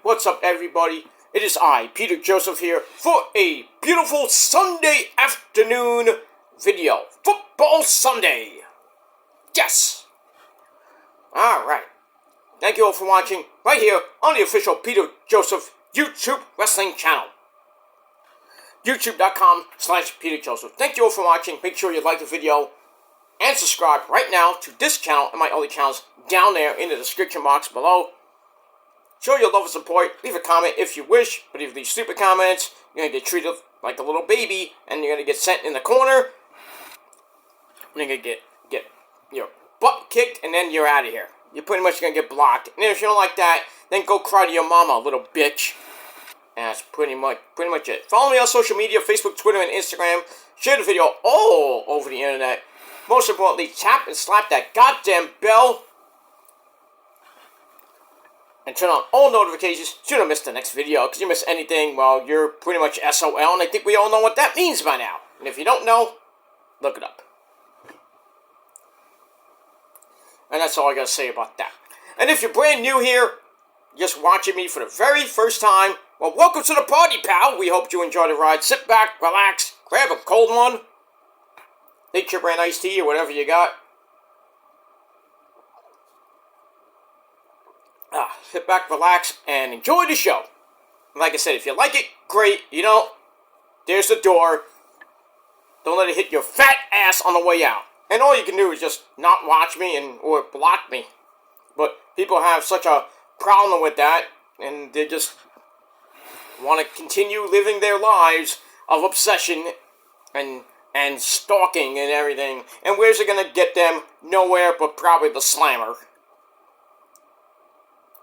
What's up, everybody? It is I, Peter Joseph, here for a beautiful Sunday afternoon video. Football Sunday! Yes! Alright. Thank you all for watching right here on the official Peter Joseph YouTube wrestling channel. YouTube.com/Peter Joseph. Thank you all for watching. Make sure you like the video and subscribe right now to this channel and my other channels down there in the description box below. Show your love and support. Leave a comment if you wish, but if you leave stupid comments, you're going to get treated like a little baby, and you're going to get sent in the corner, and you're going to get your butt kicked, and then you're out of here. You're pretty much going to get blocked. And if you don't like that, then go cry to your mama, little bitch. And that's pretty much it. Follow me on social media, Facebook, Twitter, and Instagram. Share the video all over the internet. Most importantly, tap and slap that goddamn bell. And turn on all notifications so you don't miss the next video. Because you miss anything, well, you're pretty much SOL. And I think we all know what that means by now. And if you don't know, look it up. And that's all I got to say about that. And if you're brand new here, just watching me for the very first time, well, welcome to the party, pal. We hope you enjoy the ride. Sit back, relax, grab a cold one. Take your brand iced tea or whatever you got. Sit back, relax, and enjoy the show. Like I said, if you like it, great. You don't, there's the door. Don't let it hit your fat ass on the way out. And all you can do is just not watch me or block me. But people have such a problem with that, and they just want to continue living their lives of obsession and stalking and everything. And where's it going to get them? Nowhere but probably the slammer.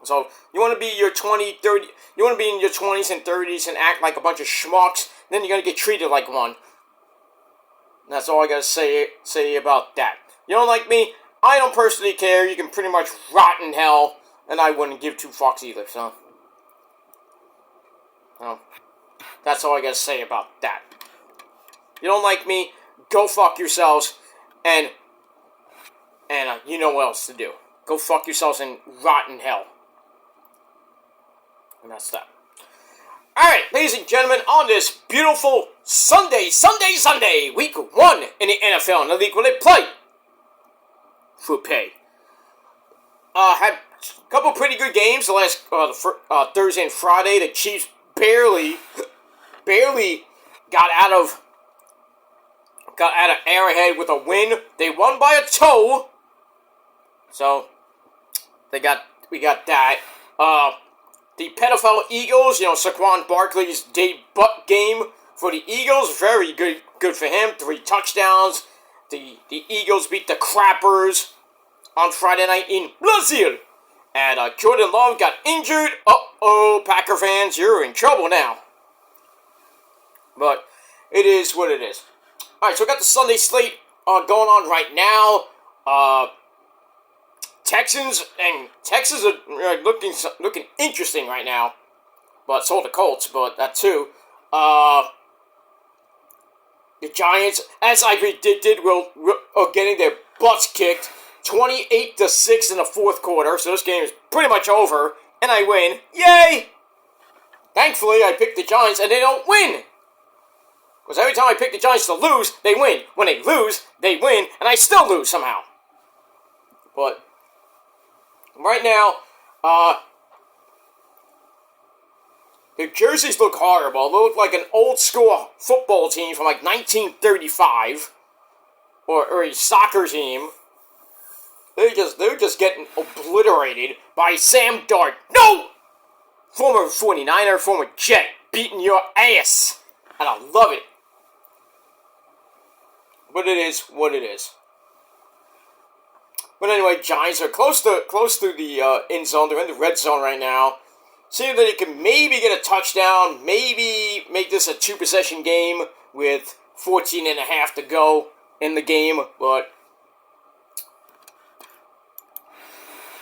So, you want to be your 20, 30, you want to be in your 20s and 30s and act like a bunch of schmucks, then you're going to get treated like one. And that's all I got to say about that. You don't like me? I don't personally care. You can pretty much rot in hell, and I wouldn't give two fucks either, so. That's all I got to say about that. You don't like me? Go fuck yourselves, and you know what else to do. Go fuck yourselves and rot in hell. And that's that. Alright, ladies and gentlemen, on this beautiful Sunday, week 1 in the NFL, in the league where they play for pay. Had a couple pretty good games the last Thursday and Friday. The Chiefs barely got out of Arrowhead with a win. They won by a toe. So we got that. The pedophile Eagles, Saquon Barkley's debut game for the Eagles, very good for him. 3 touchdowns. The Eagles beat the Crappers on Friday night in Brazil. And Jordan Love got injured. Uh-oh, Packer fans, you're in trouble now. But it is what it is. Alright, so we got the Sunday slate going on right now. Texans are looking interesting right now, but so are the Colts. But that too. The Giants, as I predicted, are getting their butts kicked, 28-6 in the fourth quarter. So this game is pretty much over, and I win. Yay! Thankfully, I picked the Giants, and they don't win. Because every time I pick the Giants to lose, they win. When they lose, they win, and I still lose somehow. But right now, the jerseys look horrible. They look like an old-school football team from like 1935, or a soccer team. They're just getting obliterated by Sam Darnold. No! Former 49er, former Jet, beating your ass. And I love it. But it is what it is. But anyway, Giants are close to the end zone. They're in the red zone right now. Seeing that they can maybe get a touchdown, maybe make this a 2-possession game with 14.5 to go in the game. But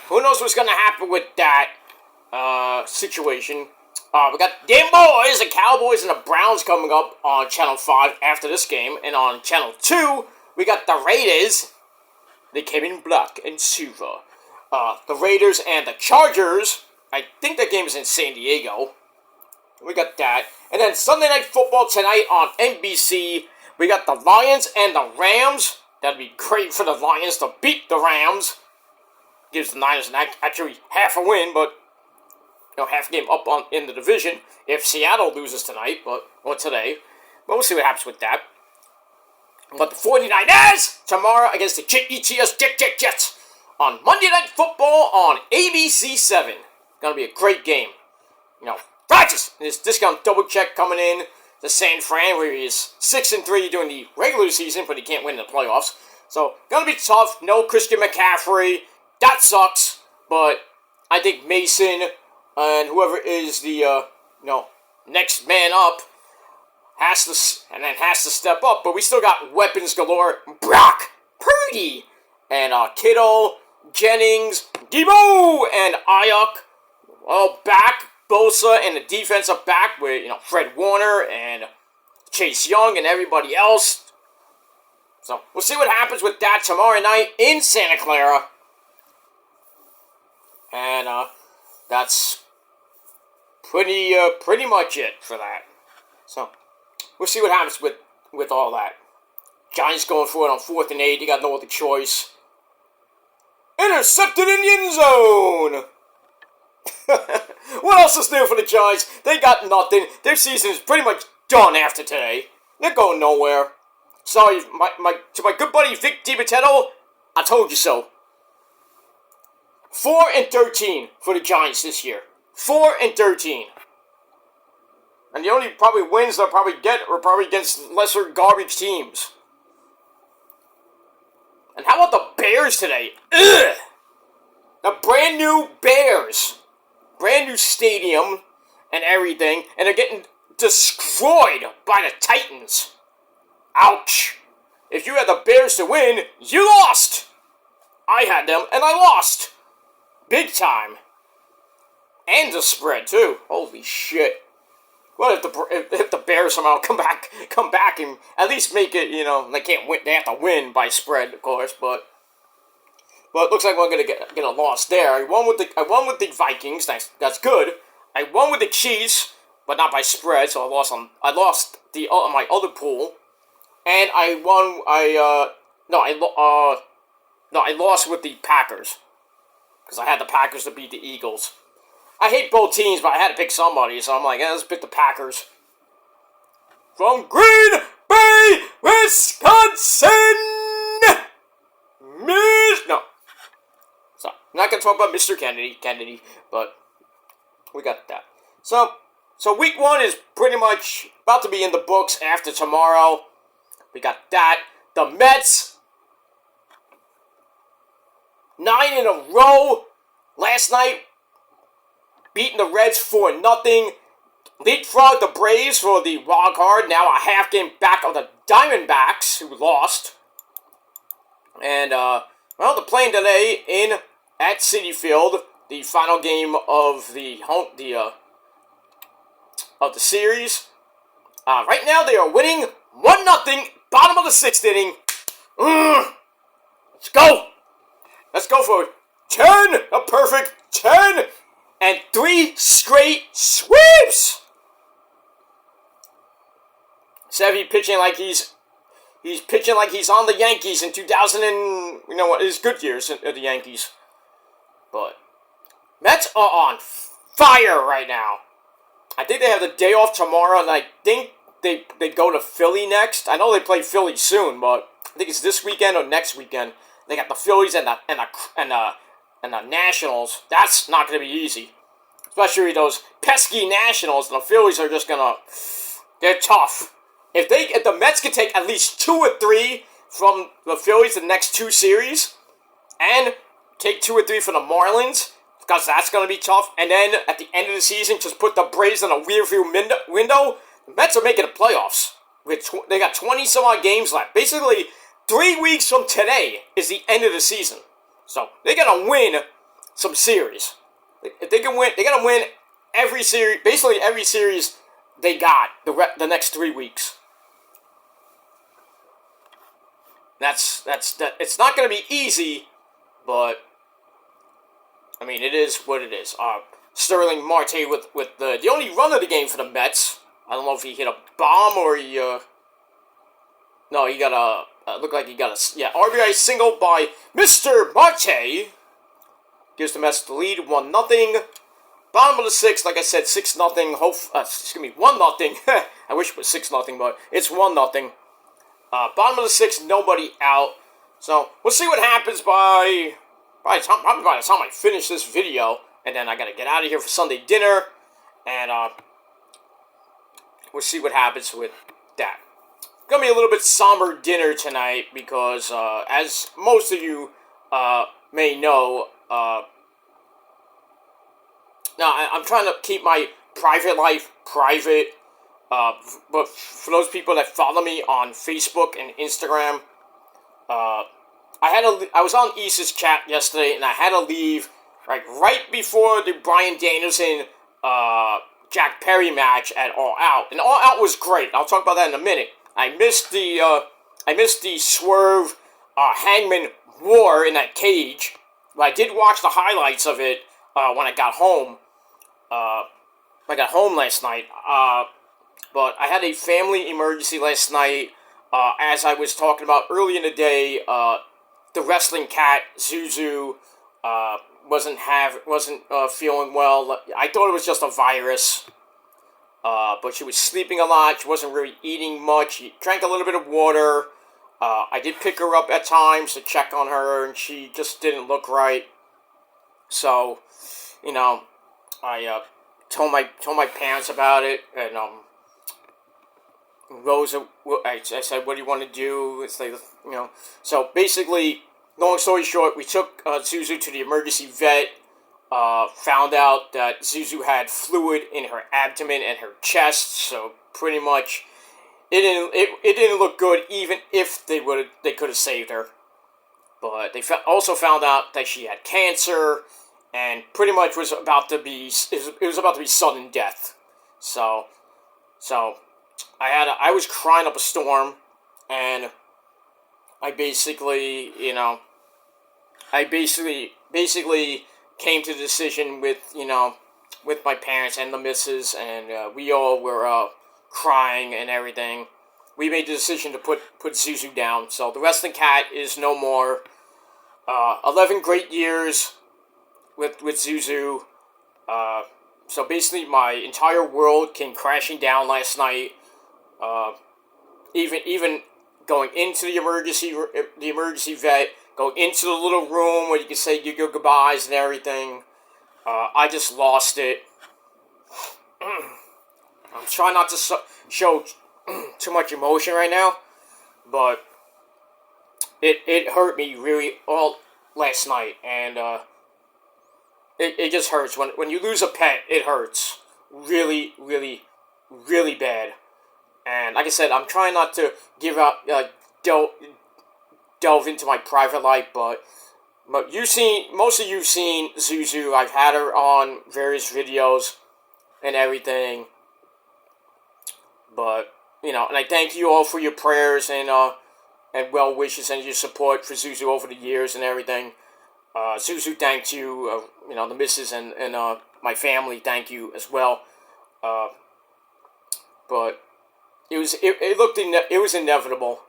who knows what's going to happen with that situation. We got them boys, the Cowboys and the Browns coming up on Channel 5 after this game. And on Channel 2, we got the Raiders. They came in black and silver. The Raiders and the Chargers I think that game is in San Diego. We got that. And then Sunday Night Football tonight on NBC. We got the Lions and the Rams. That'd be great for the Lions to beat the Rams. Gives the Niners actually half a win, but half a game up in the division if Seattle loses tonight, or today. But we'll see what happens with that. But the 49ers tomorrow against the Jets on Monday Night Football on ABC7. Gonna be a great game. Rodgers and his discount double check coming in to San Fran, where he is 6-3 during the regular season, but he can't win in the playoffs. So gonna be tough. No Christian McCaffrey. That sucks. But I think Mason and whoever is the next man up has to step up. But we still got weapons galore. Brock Purdy and Kittle, Jennings, Debo, and Ayuk all back. Bosa and the defensive back with Fred Warner and Chase Young and everybody else. So we'll see what happens with that tomorrow night in Santa Clara. And that's pretty much it for that. So we'll see what happens with all that. Giants going for it on 4th and 8. You got no other choice. Intercepted in the end zone. What else is new for the Giants? They got nothing. Their season is pretty much done after today. They're going nowhere. Sorry, to my good buddy Vic DiMatteo, I told you so. 4-13 for the Giants this year. 4-13. And the only probably wins they'll probably get are probably against lesser garbage teams. And how about the Bears today? Ugh! The brand new Bears. Brand new stadium and everything. And they're getting destroyed by the Titans. Ouch. If you had the Bears to win, you lost. I had them and I lost. Big time. And the spread too. Holy shit. What if the Bears somehow come back and at least make it, they can't win, they have to win by spread, of course, but it looks like we're gonna get a loss there. I won with the Vikings, that's good. I won with the Chiefs, but not by spread, so I lost my other pool. And I lost with the Packers. Because I had the Packers to beat the Eagles. I hate both teams, but I had to pick somebody, so I'm like, let's pick the Packers. From Green Bay, Wisconsin! No. So, I'm not going to talk about Mr. Kennedy, but we got that. So week 1 is pretty much about to be in the books after tomorrow. We got that. The Mets, 9 in a row. Last night, beating the Reds 4-0. Leapfrog the Braves for the wild card. Now a half game back of the Diamondbacks, who lost. And, they're playing today at Citi Field, the final game of the series. Right now they are winning 1-0, bottom of the 6th inning. Let's go. Let's go for 10, a perfect 10, and 3 straight sweeps. Sevy pitching like he's pitching like he's on the Yankees in 2000 and his good years at the Yankees. But Mets are on fire right now. I think they have the day off tomorrow, and I think they go to Philly next. I know they play Philly soon, but I think it's this weekend or next weekend. They got the Phillies and the Nationals. That's not going to be easy, especially those pesky Nationals. And the Phillies are just they're tough. If the Mets can take at least 2 or 3 from the Phillies the next 2 series, and take 2 or 3 from the Marlins, because that's going to be tough, and then at the end of the season, just put the Braves in a rearview window, the Mets are making the playoffs. They got 20-some-odd games left. Basically, 3 weeks from today is the end of the season. So, they got to win some series. If they can win, they got to win every series, basically every series they got the next 3 weeks. That's it's not going to be easy, but I mean, it is what it is. Sterling Marte with the only run of the game for the Mets. I don't know if he hit a bomb or he, no, he got looked like he got a, RBI single by Mr. Marte. Gives the Mets the lead, 1-0. Bottom of the sixth, like I said, 6-0. 1-0. I wish it was 6-0, but it's 1-0. Bottom of the sixth, nobody out. So we'll see what happens by the time I finish this video, and then I gotta get out of here for Sunday dinner, and we'll see what happens with that. Gonna be a little bit somber dinner tonight because, as most of you may know, now I'm trying to keep my private life private. But for those people that follow me on Facebook and Instagram, I was on Issa's chat yesterday, and I had to leave right before the Bryan Danielson Jack Perry match at All Out, and All Out was great. I'll talk about that in a minute. I missed the Swerve Hangman war in that cage, but I did watch the highlights of it when I got home. I got home last night. But I had a family emergency last night. As I was talking about early in the day, the wrestling cat Zuzu wasn't feeling well. I thought it was just a virus. But she was sleeping a lot. She wasn't really eating much. She drank a little bit of water. I did pick her up at times to check on her, and she just didn't look right. So, I told my parents about it, and Rosa, I said, "What do you want to do?" It's like, So basically, long story short, we took Zuzu to the emergency vet. Found out that Zuzu had fluid in her abdomen and her chest, so pretty much it didn't look good. Even if they could have saved her, but they also found out that she had cancer, and pretty much was about to be sudden death. So I was crying up a storm, and I basically came to the decision with my parents and the missus, and we all were crying and everything. We made the decision to put Zuzu down. So the wrestling cat is no more. 11 great years with Zuzu. So basically, my entire world came crashing down last night. Even going into the emergency vet, go into the little room where you can say your goodbyes and everything. I just lost it. I'm trying not to show too much emotion right now, but it hurt me really all last night, and it just hurts. When you lose a pet, it hurts really, really, really bad. And like I said, I'm trying not to delve into my private life, but most of you've seen Zuzu. I've had her on various videos and everything. But and I thank you all for your prayers and well wishes and your support for Zuzu over the years and everything. Zuzu, thank you. The missus and my family, thank you as well. But it was inevitable.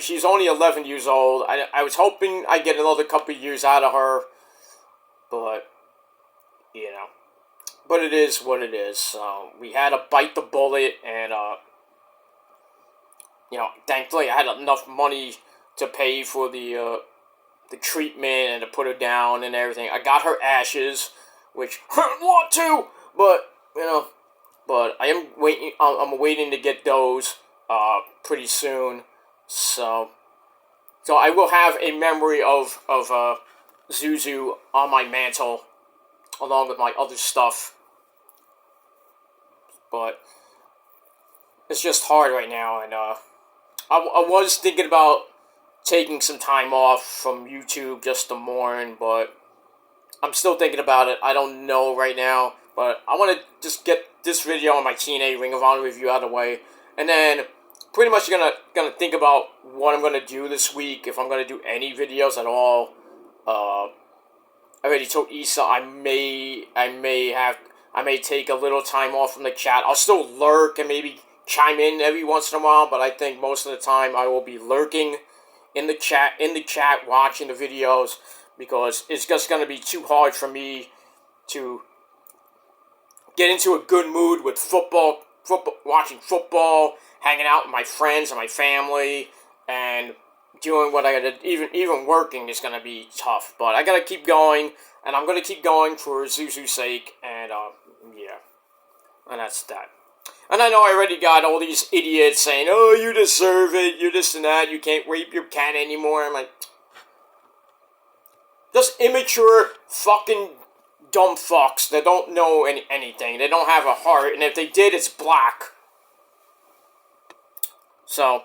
She's only 11 years old. I was hoping I'd get another couple of years out of her, but but it is what it is. We had to bite the bullet, and thankfully I had enough money to pay for the treatment and to put her down and everything. I got her ashes, which hurt a lot too, but but I am waiting. I'm waiting to get those pretty soon. So I will have a memory of Zuzu on my mantle, along with my other stuff. But it's just hard right now, and I was thinking about taking some time off from YouTube just to mourn, but I'm still thinking about it. I don't know right now, but I want to just get this video on my TNA Ring of Honor review out of the way, and then pretty much gonna think about what I'm gonna do this week, if I'm gonna do any videos at all. I already told Issa I may take a little time off from the chat. I'll still lurk and maybe chime in every once in a while, but I think most of the time I will be lurking in the chat, watching the videos, because it's just going to be too hard for me to get into a good mood with football, watching football, hanging out with my friends and my family, and doing what I gotta, even working is gonna be tough. But I gotta keep going, and I'm gonna keep going for Zuzu's sake, and yeah, and that's that. And I know I already got all these idiots saying, "Oh, you deserve it, you this and that, you can't rape your cat anymore." I'm like, just immature fucking dumb fucks that don't know anything. They don't have a heart, and if they did, it's black. So,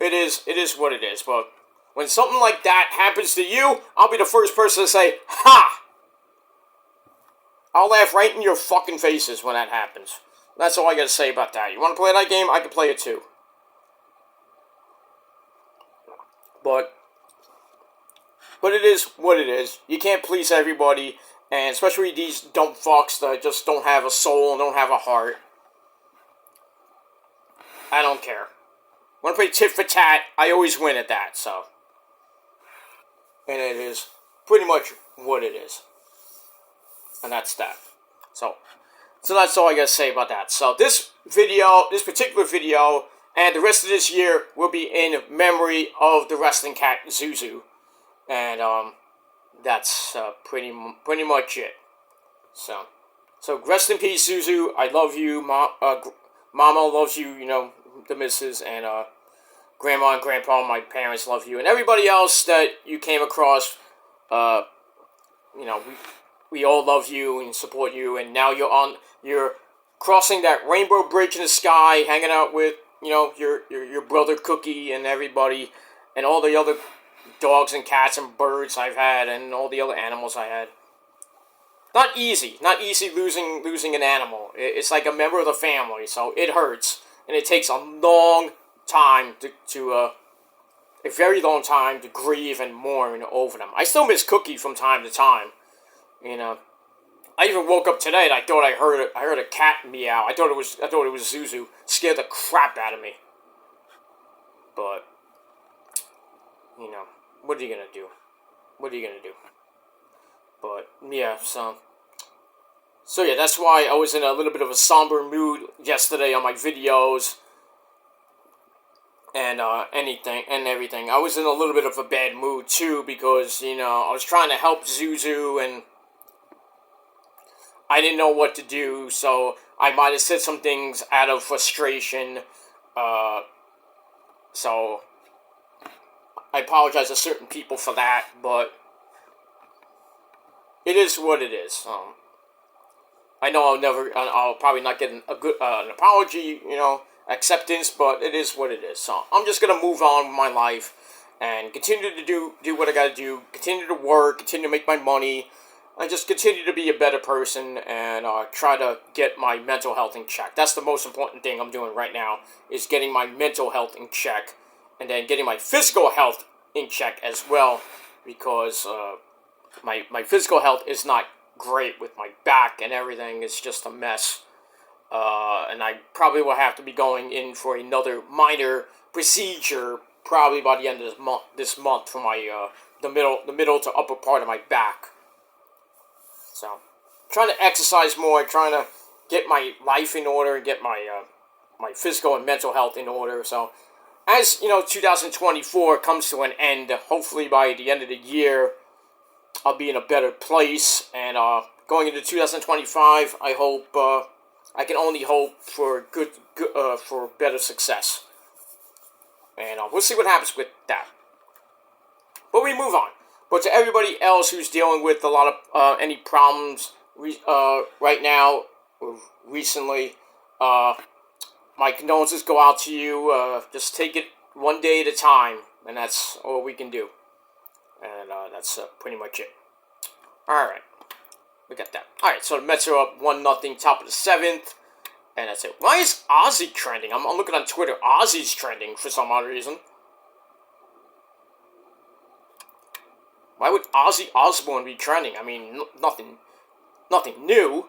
it is what it is. But when something like that happens to you, I'll be the first person to say, "Ha!" I'll laugh right in your fucking faces when that happens. That's all I gotta say about that. You wanna play that game? I can play it too. But it is what it is. You can't please everybody, and especially these dumb fucks that just don't have a soul and don't have a heart. I don't care. When I play tit for tat, I always win at that, so. And it is pretty much what it is. And that's that. So that's all I gotta say about that. So this particular video, and the rest of this year will be in memory of the wrestling cat Zuzu. And that's pretty much it. So rest in peace, Zuzu. I love you, Mama loves you. You know, the missus, and Grandma and Grandpa, my parents love you, and everybody else that you came across. You know, we all love you and support you. And now you're crossing that rainbow bridge in the sky, hanging out with, you know, your brother Cookie and everybody, and all the other dogs and cats and birds I've had, and all the other animals I had. Not easy losing an animal. It's like a member of the family, so it hurts, and it takes a long time a very long time to grieve and mourn over them. I still miss Cookie from time to time. You know, I even woke up today and I thought I heard a cat meow. I thought it was Zuzu. Scared the crap out of me. But you know, what are you gonna do? But yeah, so yeah, that's why I was in a little bit of a somber mood yesterday on my videos and everything. I was in a little bit of a bad mood too, because, you know, I was trying to help Zuzu and I didn't know what to do, so I might have said some things out of frustration. So I apologize to certain people for that, but it is what it is. I know I'll probably not get an apology, you know, acceptance, but it is what it is. So I'm just gonna move on with my life and continue to do what I gotta do, continue to work, continue to make my money, and just continue to be a better person and try to get my mental health in check. That's the most important thing I'm doing right now, is getting my mental health in check, and then getting my physical health in check as well, because my physical health is not great with my back and everything. It's just a mess. And I probably will have to be going in for another minor procedure probably by the end of this month for my the middle to upper part of my back. So, trying to exercise more, trying to get my life in order and get my my physical and mental health in order. So, as you know, 2024 comes to an end. Hopefully, by the end of the year, I'll be in a better place. And going into 2025, I hope I can only hope for for better success. And we'll see what happens with that. But we move on. But to everybody else who's dealing with a lot of any problems right now or recently, my condolences go out to you. Just take it one day at a time, and that's all we can do. And that's pretty much it. Alright, we got that. Alright, so the Mets are up 1-0, top of the 7th, and that's it. Why is Ozzy trending? I'm looking on Twitter. Ozzy's trending for some odd reason. Why would Ozzy Osbourne be trending? I mean, nothing new.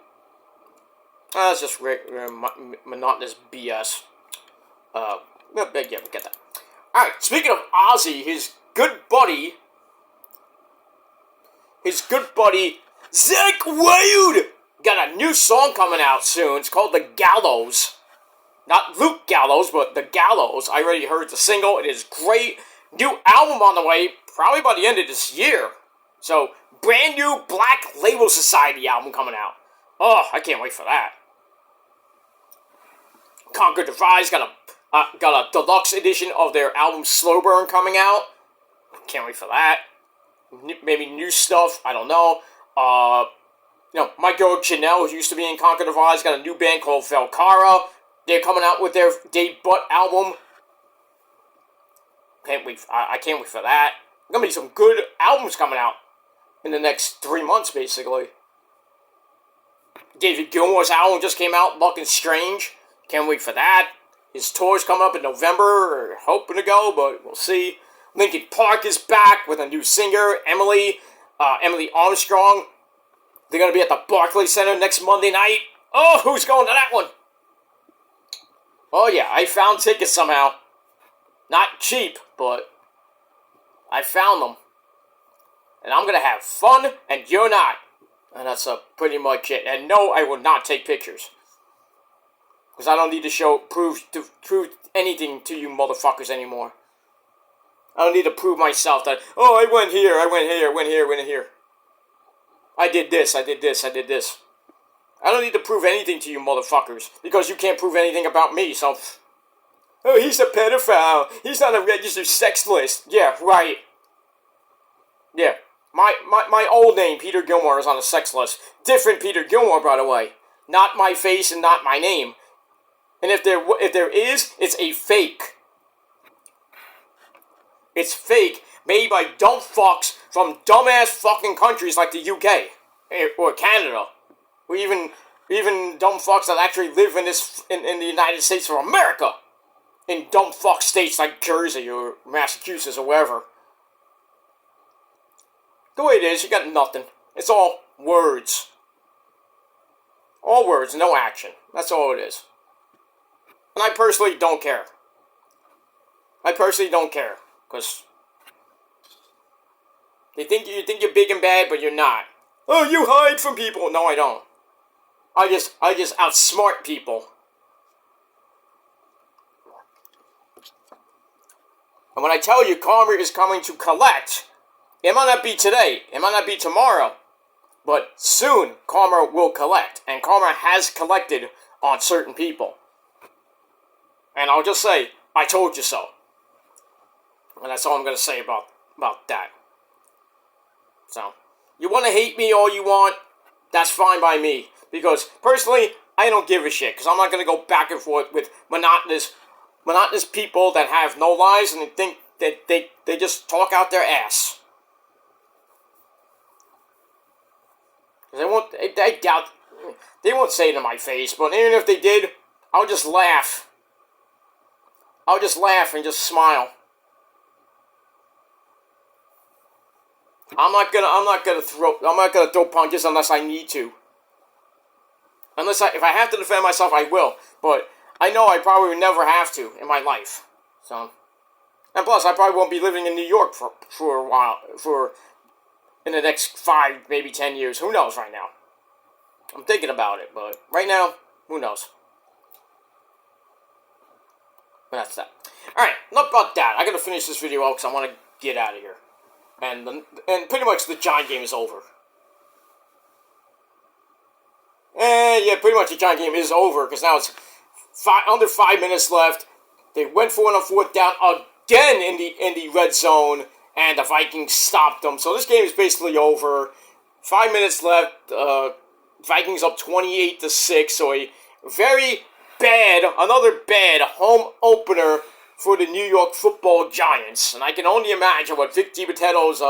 That's just monotonous BS. Yeah, we get that. Alright, speaking of Ozzy, his good buddy, Zach Wilde, got a new song coming out soon. It's called The Gallows. Not Luke Gallows, but The Gallows. I already heard the single. It is great. New album on the way, probably by the end of this year. So, brand new Black Label Society album coming out. Oh, I can't wait for that. Conquer the Rise got a deluxe edition of their album Slow Burn coming out. Can't wait for that. Maybe new stuff. I don't know. My girl Janelle, who used to be in Conquer the Rise, got a new band called Velcara. They're coming out with their debut album. I can't wait for that. Gonna be some good albums coming out in the next 3 months, basically. David Gilmour's album just came out, Luck and Strange. Can't wait for that. His tour's coming up in November. Hoping to go, but we'll see. Linkin Park is back with a new singer, Emily Armstrong. They're going to be at the Barclays Center next Monday night. Oh, who's going to that one? Oh yeah, I found tickets somehow. Not cheap, but I found them. And I'm going to have fun, and you're not. And that's pretty much it. And no, I will not take pictures. Because I don't need to prove anything to you motherfuckers anymore. I don't need to prove myself that, oh, I went here, I went here. I did this. I don't need to prove anything to you motherfuckers. Because you can't prove anything about me, so... Oh, he's a pedophile. He's on a registered sex list. Yeah, right. Yeah. My old name, Peter Gilmour, is on a sex list. Different Peter Gilmour, by the way. Not my face and not my name. And if there is, it's a fake. It's fake, made by dumb fucks from dumbass fucking countries like the UK or Canada, or even dumb fucks that actually live in the United States of America, in dumb fuck states like Jersey or Massachusetts or wherever. The way it is, you got nothing. It's all words. All words, no action. That's all it is. And I personally don't care. Because you think you're big and bad, but you're not. Oh, you hide from people. No, I don't. I just outsmart people. And when I tell you Karma is coming to collect, it might not be today, it might not be tomorrow, but soon Karma will collect. And Karma has collected on certain people. And I'll just say, I told you so. And that's all I'm going to say about that. So, you want to hate me all you want, that's fine by me. Because, personally, I don't give a shit. Because I'm not going to go back and forth with monotonous people that have no lives and think that they just talk out their ass. They won't say it in my face, but even if they did, I'll just laugh. I'll just laugh and just smile. I'm not gonna throw punches unless I need to. If I have to defend myself, I will. But I know I probably would never have to in my life. So, and plus, I probably won't be living in New York for a while, in the next 5, maybe 10 years. Who knows right now? I'm thinking about it, but right now, who knows? But that's that. Alright, enough about that. I gotta finish this video out because I want to get out of here. And pretty much the Giant game is over. Yeah, pretty much the Giant game is over because now it's under 5 minutes left. They went for it on 4th down again in the red zone, and the Vikings stopped them. So this game is basically over. 5 minutes left. Vikings up 28-6. So another bad home opener for the New York Football Giants. And I can only imagine what Vic DiBiasetto's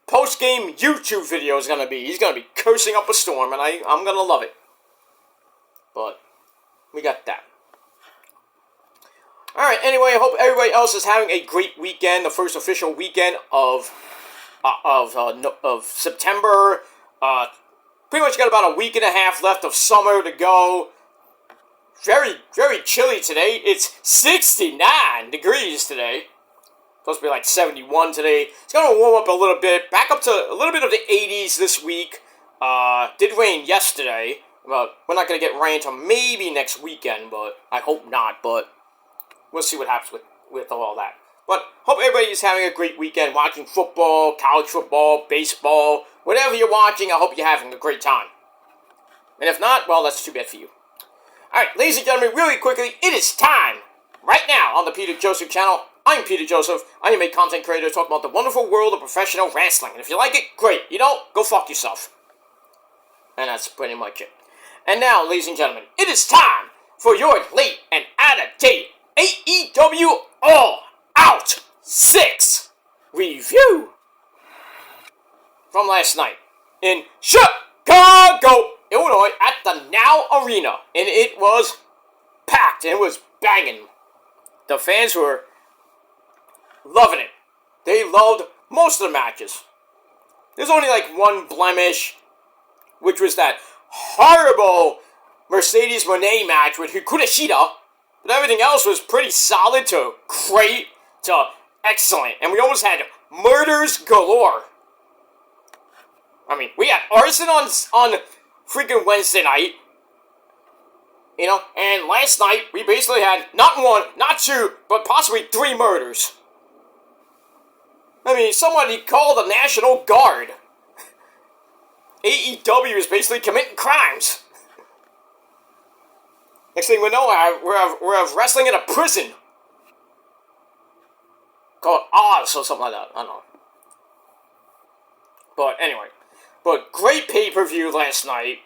post-game YouTube video is going to be. He's going to be cursing up a storm, and I'm going to love it. But we got that. Alright, anyway, I hope everybody else is having a great weekend. The first official weekend of of September. Pretty much got about a week and a half left of summer to go. Very, very chilly today. It's 69 degrees today. Supposed to be like 71 today. It's going to warm up a little bit. Back up to a little bit of the 80s this week. Did rain yesterday. But we're not going to get rain until maybe next weekend. But I hope not. But we'll see what happens with all that. But hope everybody is having a great weekend watching football, college football, baseball. Whatever you're watching, I hope you're having a great time. And if not, well, that's too bad for you. Alright, ladies and gentlemen, really quickly, it is time, right now, on the Peter Joseph channel. I'm Peter Joseph. I am a content creator talking about the wonderful world of professional wrestling. And if you like it, great. You don't, go fuck yourself. And that's pretty much it. And now, ladies and gentlemen, it is time for your late and out-of-date AEW All Out 6 review from last night in Chicago, Illinois, at the Now Arena, and it was packed, and it was banging. The fans were loving it. They loved most of the matches. There's only like one blemish, which was that horrible Mercedes Moné match with Hikaru Shida, but everything else was pretty solid to great to excellent, and we almost had murders galore. I mean, we had arson on freaking Wednesday night, you know, and last night we basically had not one, not two, but possibly 3 murders. I mean, somebody called the National Guard. AEW is basically committing crimes. Next thing we know, we're wrestling in a prison called Oz or something like that. I don't know. But anyway. But great pay-per-view last night.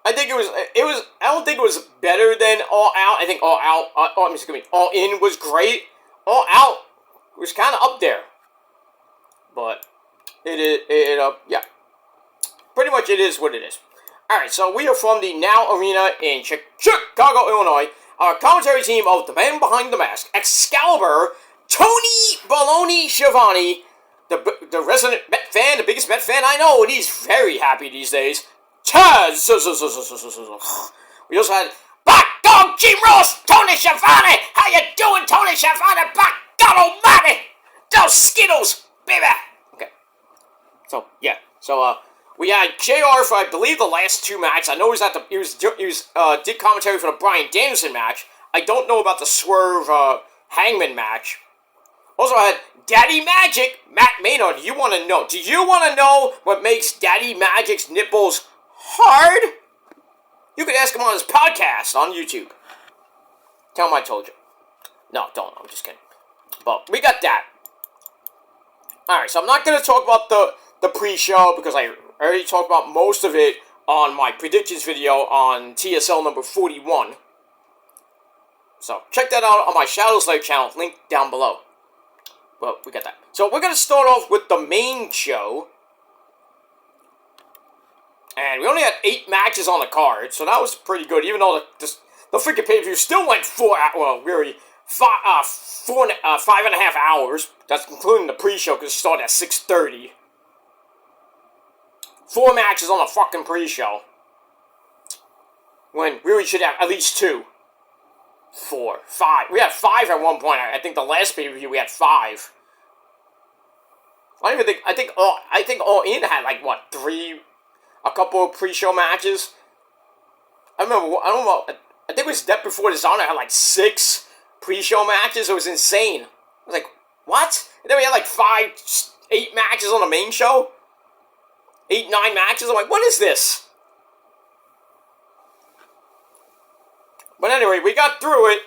I think it was. I don't think it was better than All Out. I think All Out. All In was great. All Out was kind of up there. But yeah. Pretty much it is what it is. All right. So we are from the Now Arena in Chicago, Illinois. Our commentary team of the man behind the mask, Excalibur, Tony Baloney Schiavone. The resident Met fan, the biggest Met fan I know, and he's very happy these days. Taz! We also had Black Dog Jim Ross, Tony Schiavone! How you doing, Tony Schiavone? Black God Almighty! Those Skittles, baby! Okay. So, yeah. So, we had JR for, I believe, the last 2 matches. I know he did commentary for the Bryan Danielson match. I don't know about the Swerve, Hangman match. Also, I had Daddy Magic, Matt Maynard. Do you want to know what makes Daddy Magic's nipples hard? You could ask him on his podcast on YouTube. Tell him I told you. No, don't. I'm just kidding. But we got that. Alright, so I'm not going to talk about the pre-show because I already talked about most of it on my predictions video on TSL number 41. So, check that out on my Shadows Life channel, link down below. But we got that. So we're going to start off with the main show. And we only had 8 matches on the card, so that was pretty good. Even though the freaking pay-per-view still went 5.5 hours. That's including the pre-show, because it started at 6:30. 4 matches on the fucking pre-show. When we really should have at least 2. 4, 5. We had 5 at one point. I think the last pay-per-view we had 5. I think All In had like what, 3, a couple of pre-show matches. I don't know. I think it was Death Before Dishonor had like 6 pre-show matches. It was insane. I was like, what? And then we had like 8 matches on the main show. 8, 9 matches. I'm like, what is this? But anyway, we got through it,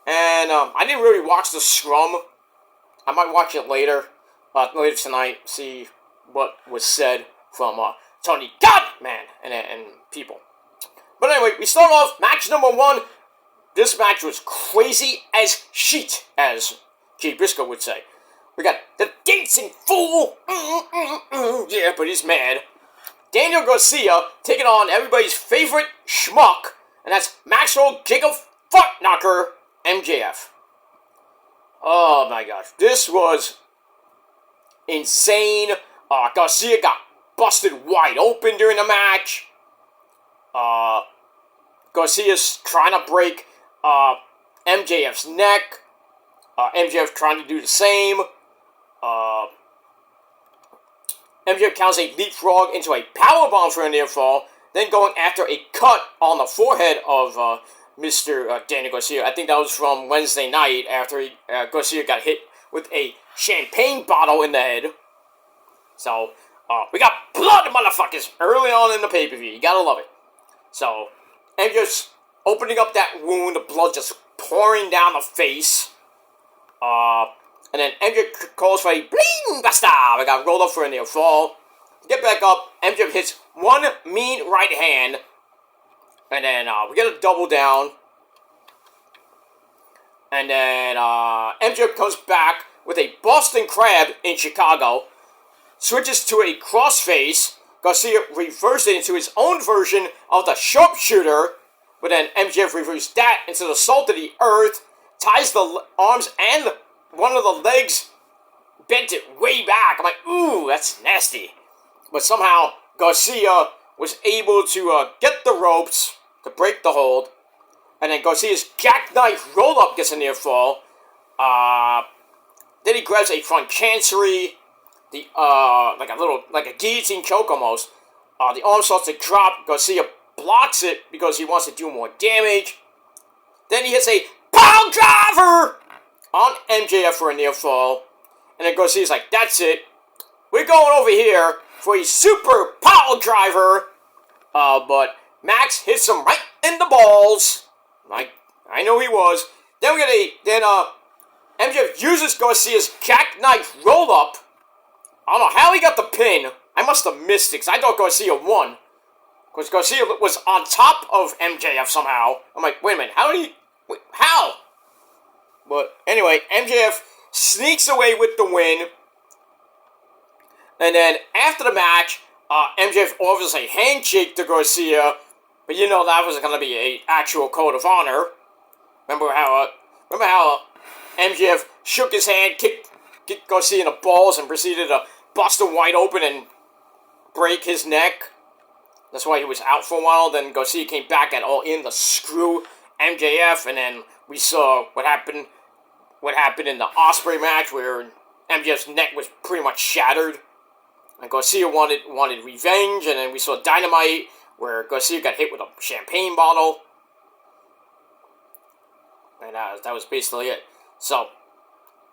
and I didn't really watch the scrum. I might watch it later tonight, see what was said from Tony Godman and people. But anyway, we start off match number 1. This match was crazy as shit, as Jay Briscoe would say. We got the dancing fool, yeah, but he's mad. Daniel Garcia taking on everybody's favorite schmuck, and that's Maxwell Jacob Fartknocker, MJF. Oh my gosh, this was insane. Garcia got busted wide open during the match. Garcia's trying to break MJF's neck. MJF trying to do the same. MJF counts a leapfrog into a powerbomb for a near fall, then going after a cut on the forehead of Mr. Daniel Garcia. I think that was from Wednesday night after Garcia got hit with a champagne bottle in the head. So, we got blood, motherfuckers, early on in the pay-per-view. You gotta love it. So, MJF's opening up that wound, the blood just pouring down the face. And then MJF calls for a bling buster. We got rolled up for a near fall. Get back up. MJF hits one mean right hand. And then we get a double down. And then MJF comes back with a Boston Crab in Chicago. Switches to a crossface. Garcia reversed it into his own version of the sharpshooter. But then MJF reversed that into the salt of the earth. Ties the arms and one of the legs, bent it way back. I'm like, ooh, that's nasty. But somehow Garcia was able to get the ropes to break the hold. And then Garcia's jackknife roll-up gets a near fall. Then he grabs a front chancery, like a guillotine choke almost. The arm starts to drop. Garcia blocks it because he wants to do more damage. Then he hits a pound driver on MJF for a near fall. And then Garcia's like, that's it. We're going over here for a super power driver. But Max hits him right in the balls. I know he was. Then MJF uses Garcia's jackknife roll-up. I don't know how he got the pin. I must have missed it, because I thought Garcia won. Because Garcia was on top of MJF somehow. I'm like, wait a minute, how? But anyway, MJF sneaks away with the win. And then after the match, MJF offers a handshake to Garcia. But you know that was going to be an actual code of honor. Remember how MJF shook his hand, kicked Garcia in the balls, and proceeded to bust him wide open and break his neck. That's why he was out for a while. Then Garcia came back at All In to screw MJF, and then we saw what happened in the Ospreay match where MJF's neck was pretty much shattered. And Garcia wanted revenge, and then we saw Dynamite where Garcia got hit with a champagne bottle. And that was basically it. So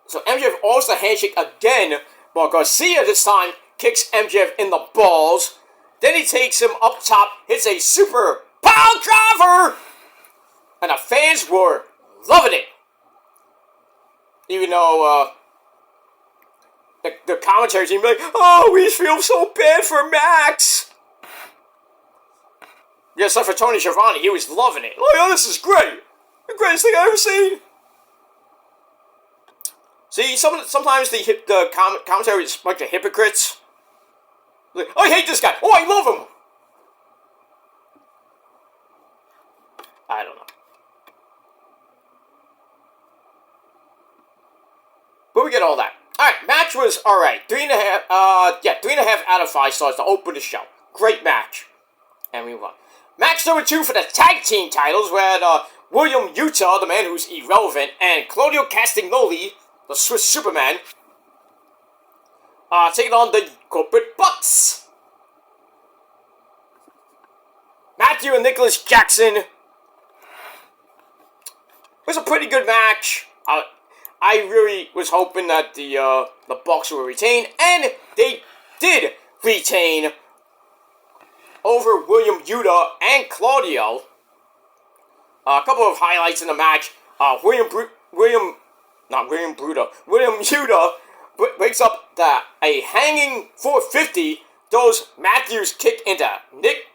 MJF offers the handshake again, but Garcia this time kicks MJF in the balls. Then he takes him up top, hits a super power driver, and the fans were loving it. Even though the commentary team be like, oh, we feel so bad for Max. Yeah, except for Tony Schiavone, he was loving it. Oh, this is great. The greatest thing I've ever seen. See, sometimes the commentary is a bunch of hypocrites. Like, I hate this guy. Oh, I love him. I don't know. But we get all that. Alright, match was alright. 3.5 out of 5 stars to open the show. Great match. And we won. Match number 2 for the tag team titles, we had William Utah, the man who's irrelevant, and Claudio Castagnoli, the Swiss Superman, taking on the Corporate Bucks. Matthew and Nicholas Jackson. It was a pretty good match. I really was hoping that the Bucks would retain, and they did retain over William Yuta and Claudio. A couple of highlights in the match. William Yuta breaks up a hanging 450, throws Matthews' kick into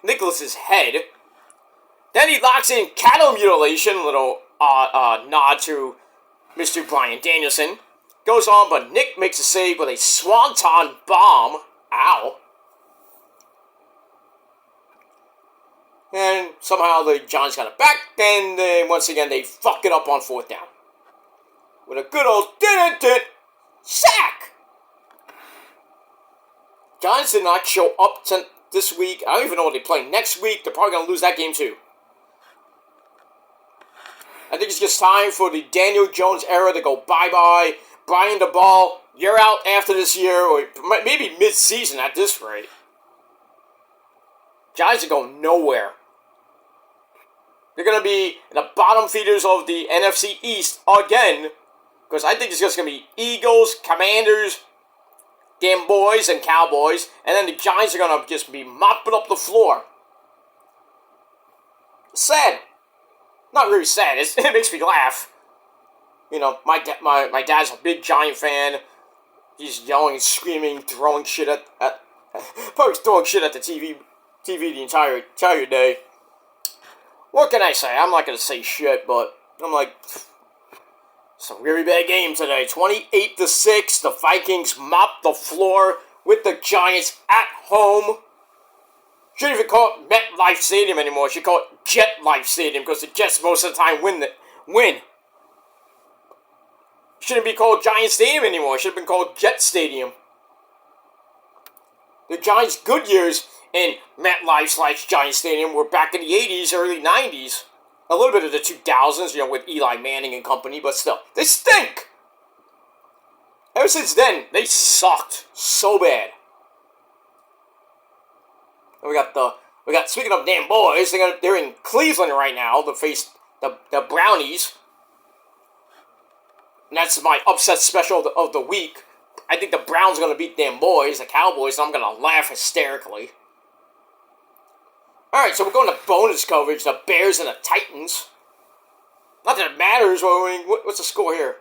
Nicholas's head. Then he locks in cattle mutilation, little nod to Mr. Bryan Danielson. Goes on, but Nick makes a save with a swanton bomb. Ow. And somehow the Giants got it back, and then once again they fuck it up on 4th down. With a good old sack! Giants did not show up this week. I don't even know what they play next week. They're probably going to lose that game too. I think it's just time for the Daniel Jones era to go bye-bye. Brian DeBall, you're out after this year, or maybe mid-season at this rate. Giants are going nowhere. They're going to be the bottom feeders of the NFC East again, because I think it's just going to be Eagles, Commanders, damn boys, and Cowboys, and then the Giants are going to just be mopping up the floor. Sad. Not really sad. It makes me laugh. You know, my dad's a big Giant fan. He's yelling and screaming, throwing shit at probably throwing shit at the TV the entire day. What can I say? I'm not gonna say shit, but I'm like, it's a really bad game today. 28-6. The Vikings mopped the floor with the Giants at home. Shouldn't even call it MetLife Stadium anymore. Should call it Jet Life Stadium because the Jets most of the time win. Shouldn't be called Giant Stadium anymore. It should have been called Jet Stadium. The Giants' good years in MetLife/Giant Stadium were back in the 80s, early 90s. A little bit of the 2000s, you know, with Eli Manning and company, but still, they stink. Ever since then, they sucked so bad. And we got speaking of damn boys, they're in Cleveland right now to face the Brownies. And that's my upset special of the week. I think the Browns are going to beat damn boys, the Cowboys, and I'm going to laugh hysterically. Alright, so we're going to bonus coverage, the Bears and the Titans. Not that it matters, what's the score here?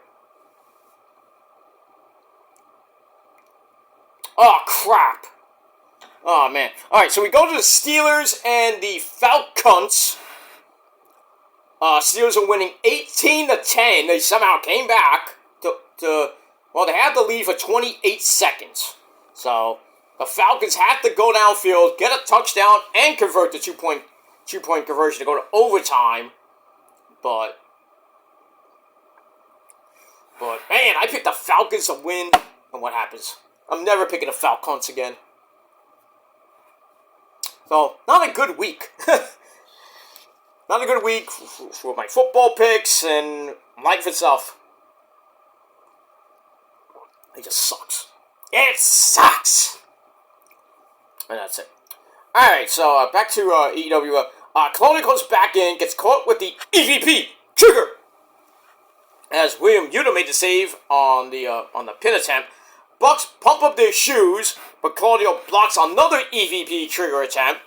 Oh, crap. Oh, man. Alright, so we go to the Steelers and the Falcons. Steelers are winning 18-10. They somehow came back well, they had the lead for 28 seconds. So, the Falcons had to go downfield, get a touchdown, and convert the two-point conversion to go to overtime. But, man, I picked the Falcons to win, and what happens? I'm never picking the Falcons again. So, not a good week. Not a good week for my football picks and life itself. It just sucks. It sucks! And that's it. Alright, so back to AEW. Claudio comes back in, gets caught with the EVP trigger. As William Yuta made the save on the pin attempt. Bucks pump up their shoes, but Claudio blocks another EVP trigger attempt.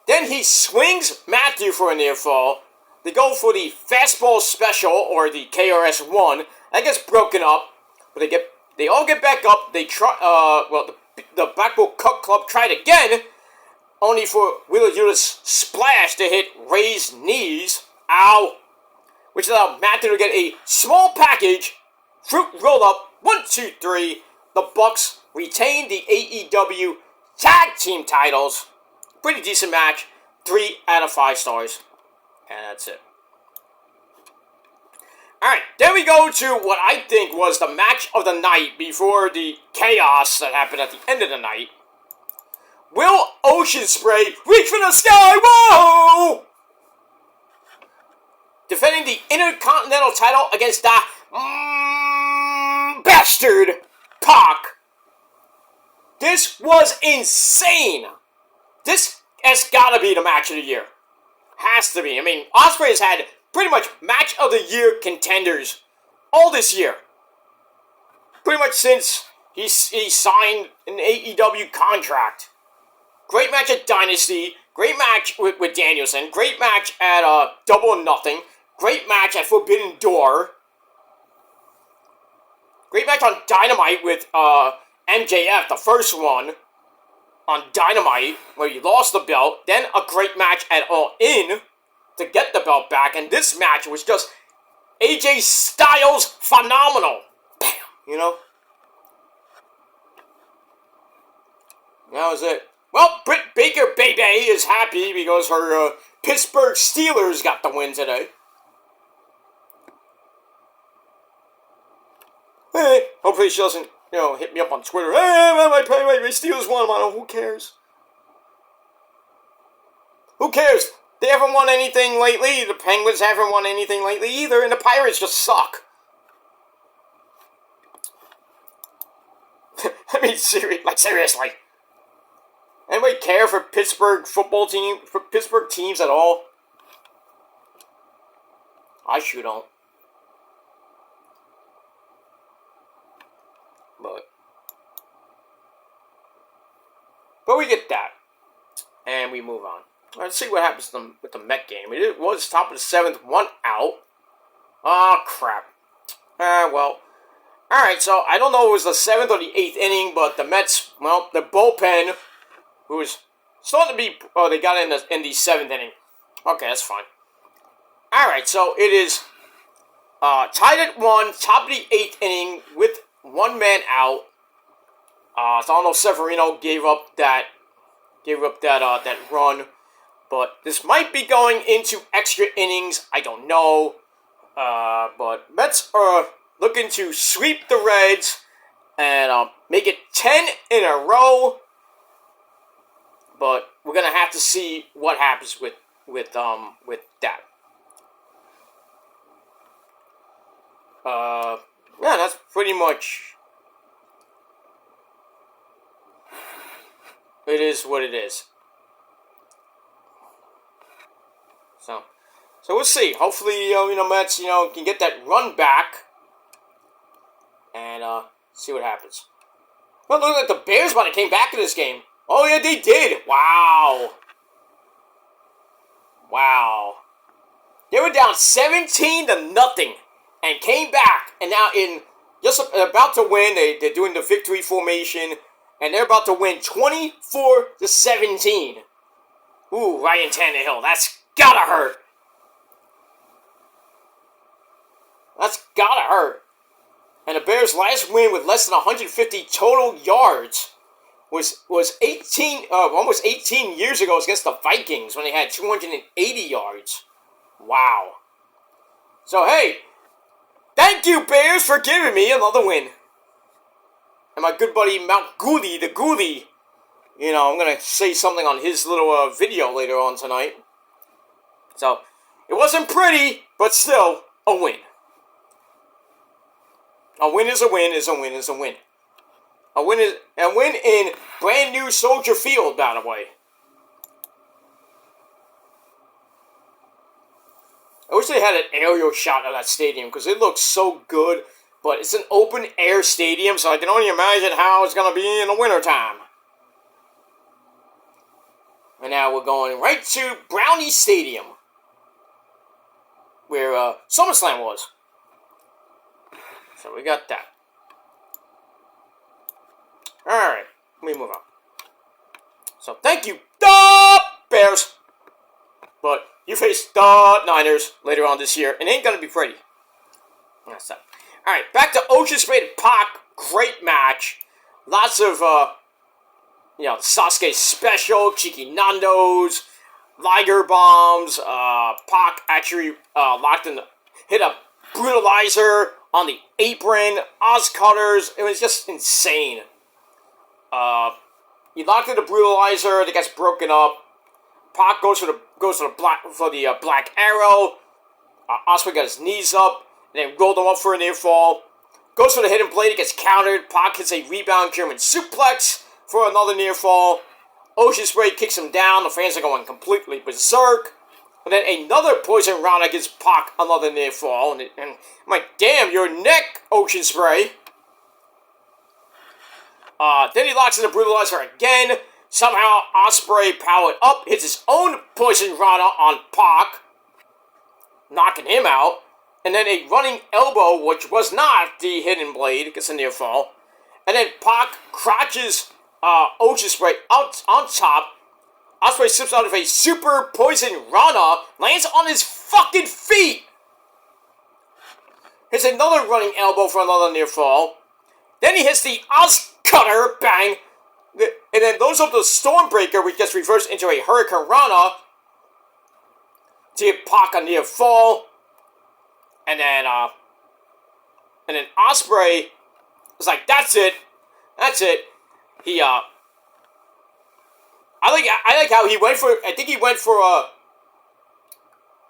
Then he swings Matthew for a near fall. They go for the fastball special, or the KRS-1. That gets broken up, but they all get back up. They try. The Blackpool Cut Club tried again, only for Wheeler Yuta's splash to hit Ray's knees. Ow! Which allowed Matthew to get a small package. Fruit roll up. 1, 2, 3. The Bucks retain the AEW Tag Team titles. Pretty decent match. 3 out of 5 stars. And that's it. Alright, then we go to what I think was the match of the night before the chaos that happened at the end of the night. Will Ocean Spray reach for the sky? Whoa! Defending the Intercontinental title against the bastard Pac. This was insane. This has got to be the match of the year. Has to be. I mean, Ospreay has had pretty much match of the year contenders all this year. Pretty much since he signed an AEW contract. Great match at Dynasty. Great match with Danielson. Great match at Double or Nothing. Great match at Forbidden Door. Great match on Dynamite with MJF, the first one. On Dynamite, where he lost the belt. Then a great match at All In to get the belt back. And this match was just AJ Styles phenomenal. Bam! You know? That was it. Well, Britt Baker, baby, is happy because her Pittsburgh Steelers got the win today. Hey, hopefully she doesn't hit me up on Twitter. Hey, my Steelers won. Who cares? Who cares? They haven't won anything lately. The Penguins haven't won anything lately either, and the Pirates just suck. I mean, seriously. Anybody care for Pittsburgh football team, for Pittsburgh teams at all? I sure don't. But we get that. And we move on. Let's see what happens with the Met game. It was top of the 7th, 1 out. Oh, crap. Well. Alright, so I don't know if it was the 7th or the 8th inning, but the Mets, well, the bullpen, who was starting to be, they got in the 7th inning. Okay, that's fine. Alright, so it is tied at 1, top of the 8th inning with 1 man out. So I don't know if Severino gave up that run, but this might be going into extra innings. I don't know, but Mets are looking to sweep the Reds and make it 10 in a row. But we're gonna have to see what happens with that. Yeah, that's pretty much. It is what it is. So we'll see. Hopefully, Mets, can get that run back and see what happens. Well, look like the Bears might have came back in this game. Oh yeah, they did. Wow. They were down 17-0 and came back, and now just about to win. They're doing the victory formation. And they're about to win 24-17. Ooh, Ryan Tannehill. That's gotta hurt. And the Bears' last win with less than 150 total yards was almost 18 years ago against the Vikings when they had 280 yards. Wow. So, hey, thank you, Bears, for giving me another win. And my good buddy Mount Gooley, the Ghoulie, I'm going to say something on his little video later on tonight. So, it wasn't pretty, but still, a win. A win is a win is a win is a win. A win in brand new Soldier Field, by the way. I wish they had an aerial shot of that stadium, because it looks so good. But it's an open-air stadium, so I can only imagine how it's going to be in the wintertime. And now we're going right to Brownie Stadium, where SummerSlam was. So we got that. Alright, let me move on. So thank you, the Bears. But you face the Niners later on this year, and it ain't going to be pretty. That's that. Alright, back to Ocean Spray and Pac. Great match. Lots of, Sasuke special, Cheeky Nandos, Liger bombs. Pac actually hit a brutalizer on the apron, Oz cutters. It was just insane. He locked in the brutalizer. That gets broken up. Pac goes for the black arrow. Osprey got his knees up. And then rolled him up for a near fall. Goes for the hidden blade. It gets countered. Pac hits a rebound German suplex for another near fall. Ocean Spray kicks him down. The fans are going completely berserk. And then another Poison Rana gives Pac another near fall. And I'm like, damn, your neck, Ocean Spray. Then he locks in the brutalizer again. Somehow Osprey powered up. Hits his own Poison Rana on Pac. Knocking him out. And then a running elbow, which was not the hidden blade, gets a near fall. And then Pac crotches Ocean Spray out on top. Osprey slips out of a super poison Rana, lands on his fucking feet. Hits another running elbow for another near fall. Then he hits the Oz Cutter, bang. And then those up the Stormbreaker, which gets reversed into a Hurricane Rana to give Pac a near fall. And then Osprey It's like, that's it. That's it. He, I like how he went for, I think he went for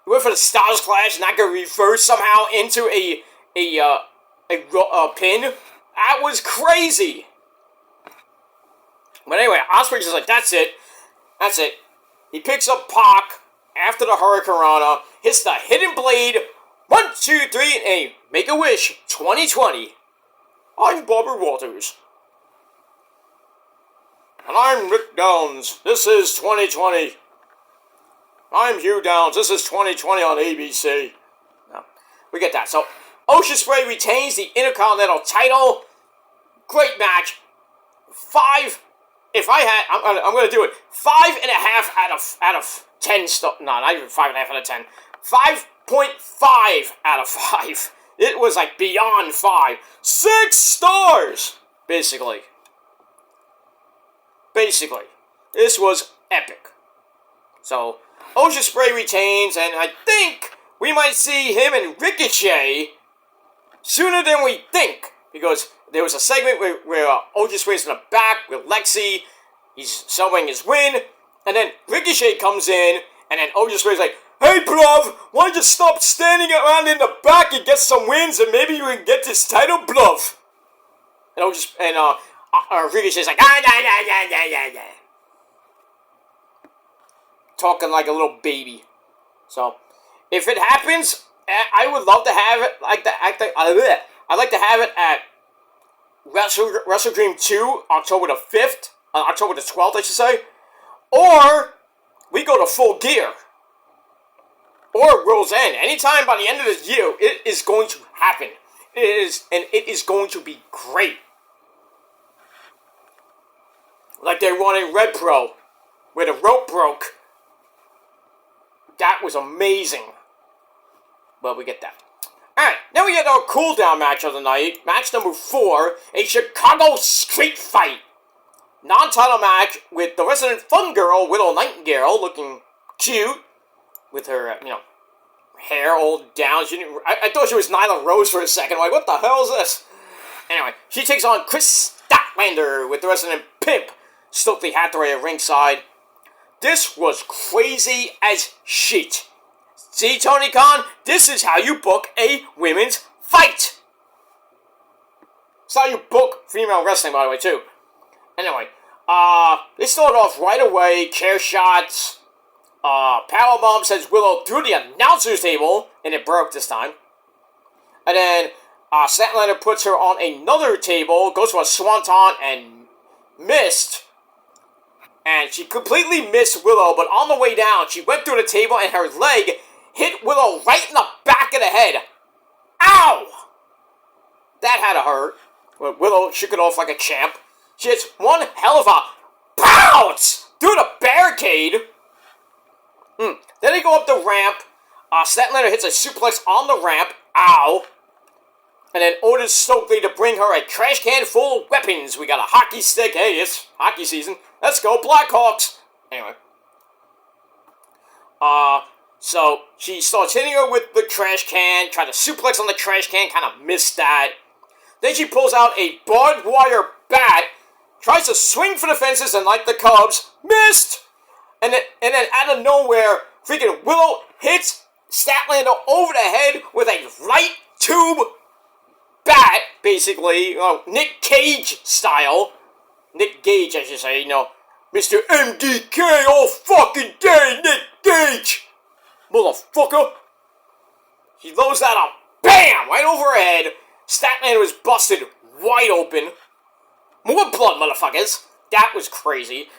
the Styles Clash and that got reversed somehow into a pin. That was crazy. But anyway, Ospreay's just like, that's it. That's it. He picks up Pac after the Hurricanrana, hits the Hidden Blade, 1, 2, 3, and a Make-A-Wish 2020. I'm Bobby Walters. And I'm Rick Downs. This is 2020. I'm Hugh Downs. This is 2020 on ABC. No, we get that. So, Ocean Spray retains the Intercontinental title. Great match. 5. If I had, I'm gonna do it. 5.5 out of 10. No, not even 5.5 out of 10. 5.5 out of 5. It was like beyond 5. 6 stars, basically. Basically, this was epic. So, Ocean Spray retains, and I think we might see him and Ricochet sooner than we think, because there was a segment where Ocean Spray's in the back with Lexi. He's celebrating his win, and then Ricochet comes in, and then Ocean Spray's like, "Hey, bruv, why don't you stop standing around in the back and get some wins, and maybe you can get this title, bruv?" And Ricochet's like, nah. Talking like a little baby. So, if it happens, I would love to have it I'd like to have it at Wrestle Dream 2, October the 5th, October the 12th, I should say. Or, we go to Full Gear. Or World's End. Anytime by the end of this year, it is going to happen. It is going to be great. Like they won in Red Pro, where the rope broke. That was amazing. But we get that. Alright, now we get our cool-down match of the night. Match number 4, a Chicago Street Fight. Non-title match with the resident fun girl, Willow Nightingale, looking cute. With her, hair all down. I thought she was Nyla Rose for a second. Like, what the hell is this? Anyway, she takes on Chris Statlander with the resident pimp, Stokely Hathaway at ringside. This was crazy as shit. See, Tony Khan, this is how you book a women's fight. It's how you book female wrestling, by the way, too. Anyway, they start off right away, chair shots, powerbomb sends Willow through the announcer's table, and it broke this time. And then, Statlander puts her on another table, goes for a swanton, and missed. And she completely missed Willow, but on the way down, she went through the table and her leg hit Willow right in the back of the head. Ow! That had to hurt. Willow shook it off like a champ. She hits one hell of a bounce through the barricade. Then they go up the ramp. Statlander hits a suplex on the ramp. Ow. And then orders Stokely to bring her a trash can full of weapons. We got a hockey stick. Hey, it's hockey season. Let's go Blackhawks. Anyway. So she starts hitting her with the trash can. Tried to suplex on the trash can. Kind of missed that. Then she pulls out a barbed wire bat. Tries to swing for the fences and like the Cubs. Missed. And then out of nowhere, freaking Willow hits Statlander over the head with a light tube bat, basically, Nick Cage style. Nick Gage, I should say, Mr. MDK all fucking day, Nick Gage! Motherfucker! He loads that up, BAM! Right over her head. Statlander was busted wide open. More blood, motherfuckers. That was crazy.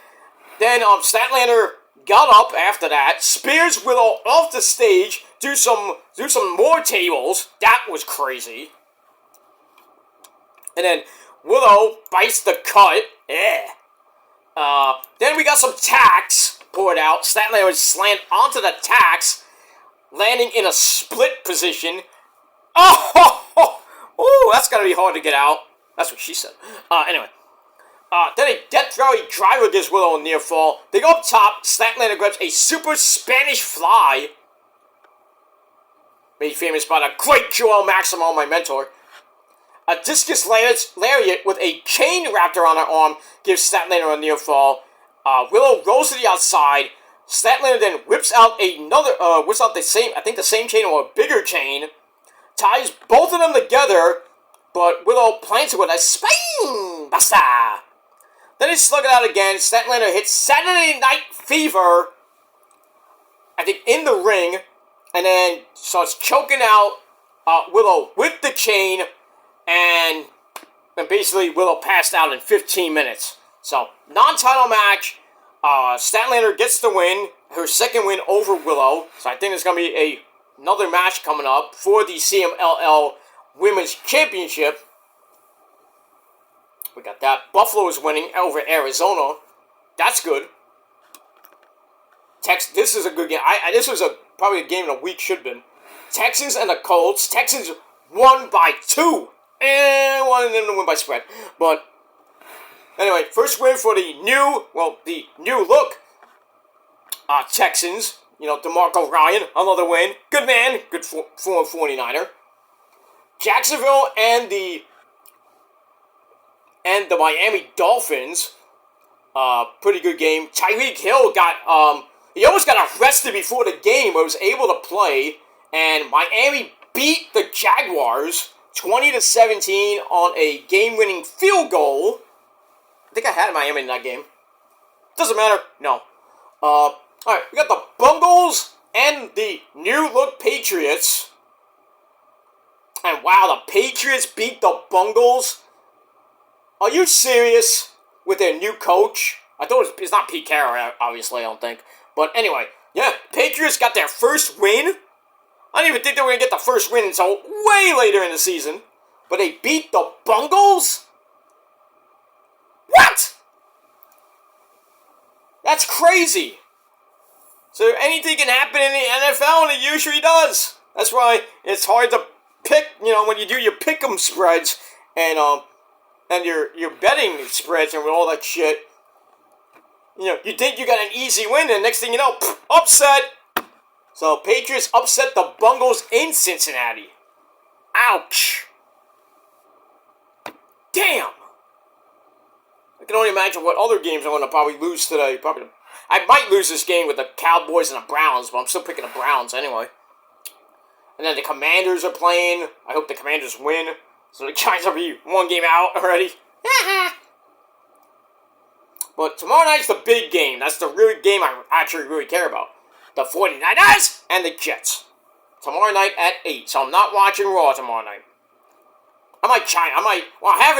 Then, Statlander got up after that, spears Willow off the stage, do some more tables. That was crazy. And then Willow bites the cut. Then we got some tacks poured out. Statlander was slammed onto the tacks, landing in a split position. Oh, that's gotta be hard to get out. That's what she said. Anyway. Then a Death Valley driver gives Willow a near fall. They go up top. Statlander grabs a super Spanish fly. Made famous by the great Joel Maximo, my mentor. A discus lariat with a chain wrapped around her arm gives Statlander a near fall. Willow rolls to the outside. Statlander then whips out the same chain or a bigger chain. Ties both of them together, but Willow plants it with a spine buster. Then they slug it out again. Statlander hits Saturday Night Fever, I think, in the ring, and then starts choking out Willow with the chain, and basically Willow passed out in 15 minutes. So, non-title match. Statlander gets the win, her second win over Willow. So I think there's going to be another match coming up for the CMLL Women's Championship. We got that. Buffalo is winning over Arizona. That's good. This is a good game. This was probably a game of the week, should have been. Texans and the Colts. Texans won by 2. And wanted them to win by spread. But anyway, first win for the new look Texans. DeMarco Ryan, another win. Good man. Good former 49er. Jacksonville and the Miami Dolphins. Pretty good game. Tyreek Hill he almost got arrested before the game, but was able to play. And Miami beat the Jaguars 20-17 on a game-winning field goal. I think I had Miami in that game. Doesn't matter. No. Alright, we got the Bungles and the new-look Patriots. And wow, the Patriots beat the Bungles. Are you serious? With their new coach? I thought it's not Pete Carroll, obviously, I don't think. But anyway, yeah, Patriots got their first win. I didn't even think they were going to get the first win until way later in the season. But they beat the Bungles? What? That's crazy. So anything can happen in the NFL, and it usually does. That's why it's hard to pick, when you do your pick'em spreads and your betting spreads and all that shit. You think you got an easy win, and next thing you know, upset. So Patriots upset the Bungles in Cincinnati. Ouch. Damn. I can only imagine what other games I'm going to probably lose today. I might lose this game with the Cowboys and the Browns, but I'm still picking the Browns anyway. And then the Commanders are playing. I hope the Commanders win. So the Giants will be one game out already. But tomorrow night's the big game. That's the real game I actually really care about. The 49ers and the Jets. Tomorrow night at 8. So I'm not watching Raw tomorrow night. I'll have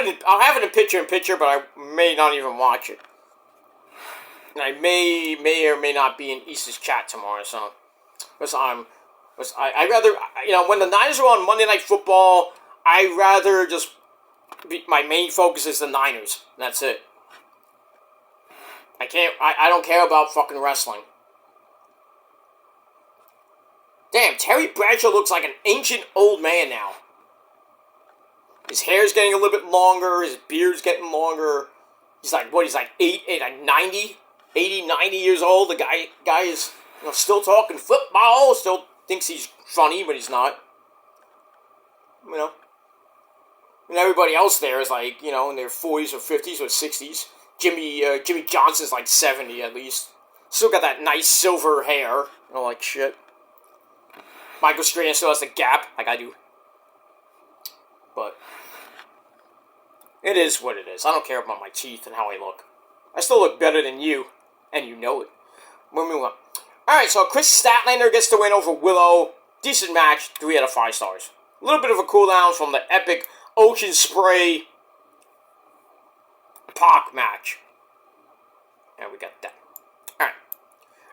it in picture-in-picture, but I may not even watch it. And I may or may not be in Easter's chat tomorrow, so. Because I rather, when the Niners are on Monday Night Football, I rather just, my main focus is the Niners. That's it. I don't care about fucking wrestling. Damn, Terry Bradshaw looks like an ancient old man now. His hair's getting a little bit longer, his beard's getting longer. He's like 90 years old. The guy is still talking football, still thinks he's funny, but he's not. And everybody else there is in their 40s or 50s or 60s. Jimmy Johnson's like 70 at least. Still got that nice silver hair. Like shit. Michael Strahan still has the gap, like I do. But it is what it is. I don't care about my teeth and how I look. I still look better than you, and you know it. Moving on. Alright, so Chris Statlander gets the win over Willow. Decent match, 3 out of 5 stars. A little bit of a cool down from the epic Ocean Spray Pac match. And we got that.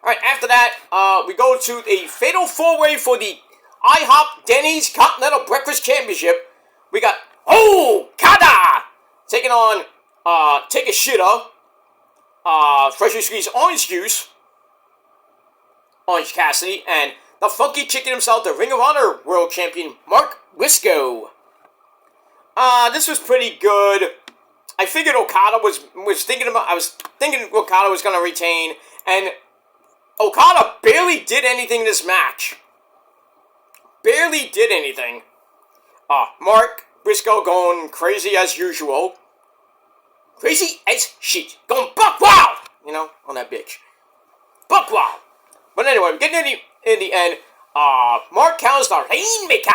Alright, after that, we go to a fatal 4-way for the IHOP Denny's Continental Breakfast Championship. We got Okada taking on Take a Shitter, freshly squeezed orange juice, Orange Cassidy, and the funky chicken himself, the Ring of Honor World Champion, Mark Briscoe. This was pretty good. I figured Okada I was thinking Okada was going to retain, and Okada barely did anything in this match. Barely did anything. Mark Briscoe going crazy as usual. Crazy as shit. Going buck wild! You know, on that bitch. Buck wild. But anyway, getting in the end, Mark counters the Rainmaker.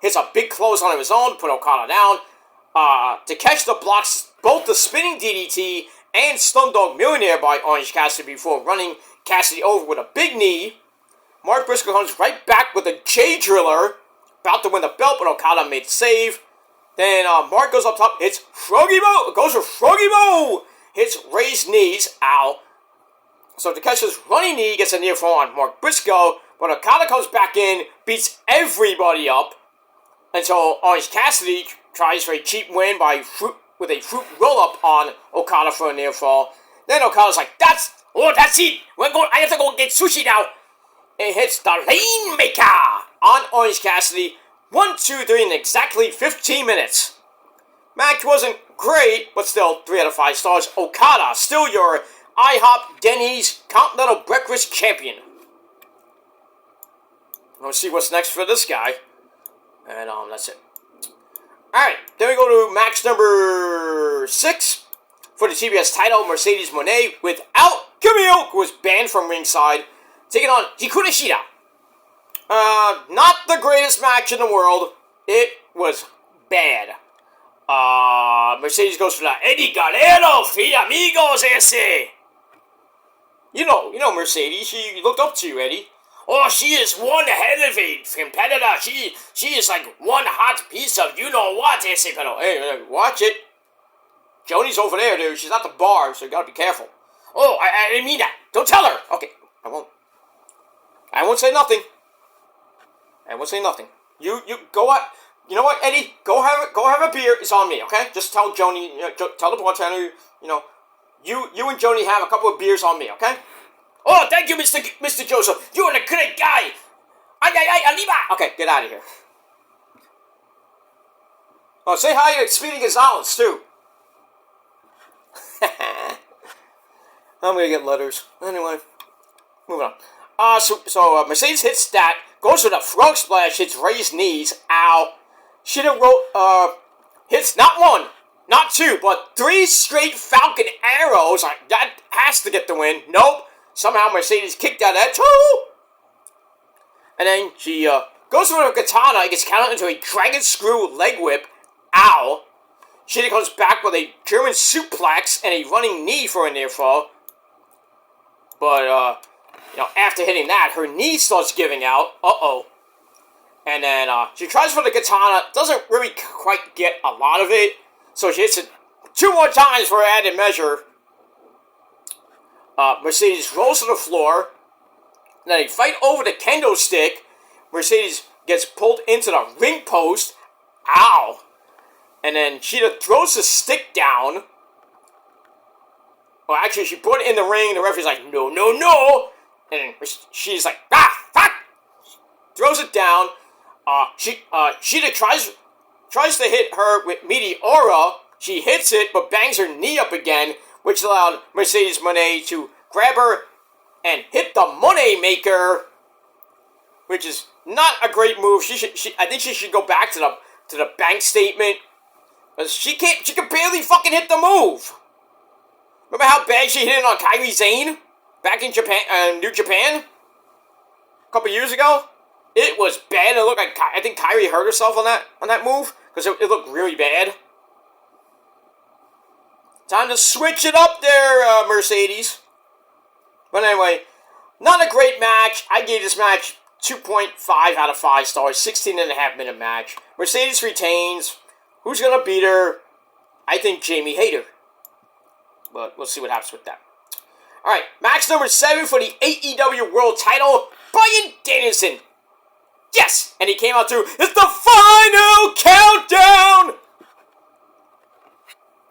Hits a big close on his own, put Okada down. Takeshita blocks both the spinning DDT and Stundog Millionaire by Orange Cassidy before running Cassidy over with a big knee. Mark Briscoe comes right back with a J-Driller, about to win the belt, but Okada made the save. Then Mark goes up top, hits Froggy Mo, goes for Froggy Mo, hits raised knees, ow. So Takeshita's running knee gets a near fall on Mark Briscoe, but Okada comes back in, beats everybody up, until Orange Cassidy tries for a cheap win with a fruit roll-up on Okada for a near fall. Then Okada's like, that's it, I have to go get sushi now. And hits the Rainmaker on Orange Cassidy. 1, 2, 3 in exactly 15 minutes. Match wasn't great, but still 3 out of 5 stars. Okada, still your IHOP Denny's Continental Breakfast Champion. Let's see what's next for this guy. And that's it. Alright, then we go to match number 6 for the TBS title. Mercedes Moné without Camille, who was banned from ringside, taking on Hikaru Shida. Not the greatest match in the world. It was bad. Mercedes goes for the Eddie Guerrero, fi amigos ese. You know Mercedes. She looked up to you, Eddie. Oh, she is one hell of a competitor. She is like one hot piece of you know what, ese. Pero hey, watch it. Joni's over there, dude. She's at the bar, so you gotta be careful. Oh, I didn't mean that. Don't tell her. Okay, I won't say nothing. You go out. You know what, Eddie? Go have a beer. It's on me, okay? Just tell Joni, tell the bartender, you and Joni have a couple of beers on me, okay? Oh, thank you, Mr. Joseph. You're a great guy. Ay, arriba. Okay, get out of here. Oh, say hi to Speedy Gonzalez, too. I'm gonna get letters. Anyway, moving on. So Mercedes hits that, goes for the frog splash, hits raised knees, ow. Shida hits not 1, not 2, but 3 straight Falcon arrows. That has to get the win. Nope. Somehow Mercedes kicked out that too. And then she goes for a katana and gets counted into a dragon screw leg whip, ow. Shida comes back with a German suplex and a running knee for a near fall. But, after hitting that, her knee starts giving out. Uh-oh. And then she tries for the katana, doesn't really quite get a lot of it. So she hits it 2 more times for added measure. Mercedes rolls to the floor. Then they fight over the kendo stick. Mercedes gets pulled into the ring post. Ow. And then Shida throws the stick down. Well, actually, she put it in the ring. The referee's like, no. And she's like, fuck. Throws it down. Shida tries to hit her with Meteora. She hits it, but bangs her knee up again, which allowed Mercedes Moné to grab her and hit the Money Maker, which is not a great move. I think she should go back to the bank statement. She can barely fucking hit the move. Remember how bad she hit it on Kairi Sane back in Japan, New Japan, a couple years ago? It was bad. It looked like I think Kairi hurt herself on that move because it looked really bad. Time to switch it up there, Mercedes. But anyway, not a great match. I gave this match 2.5 out of 5 stars. 16.5-minute match. Mercedes retains. Who's gonna beat her? I think Jamie Hayter. But we'll see what happens with that. Alright, match number 7 for the AEW World Title. Bryan Danielson. Yes! And he came out to, it's the final countdown!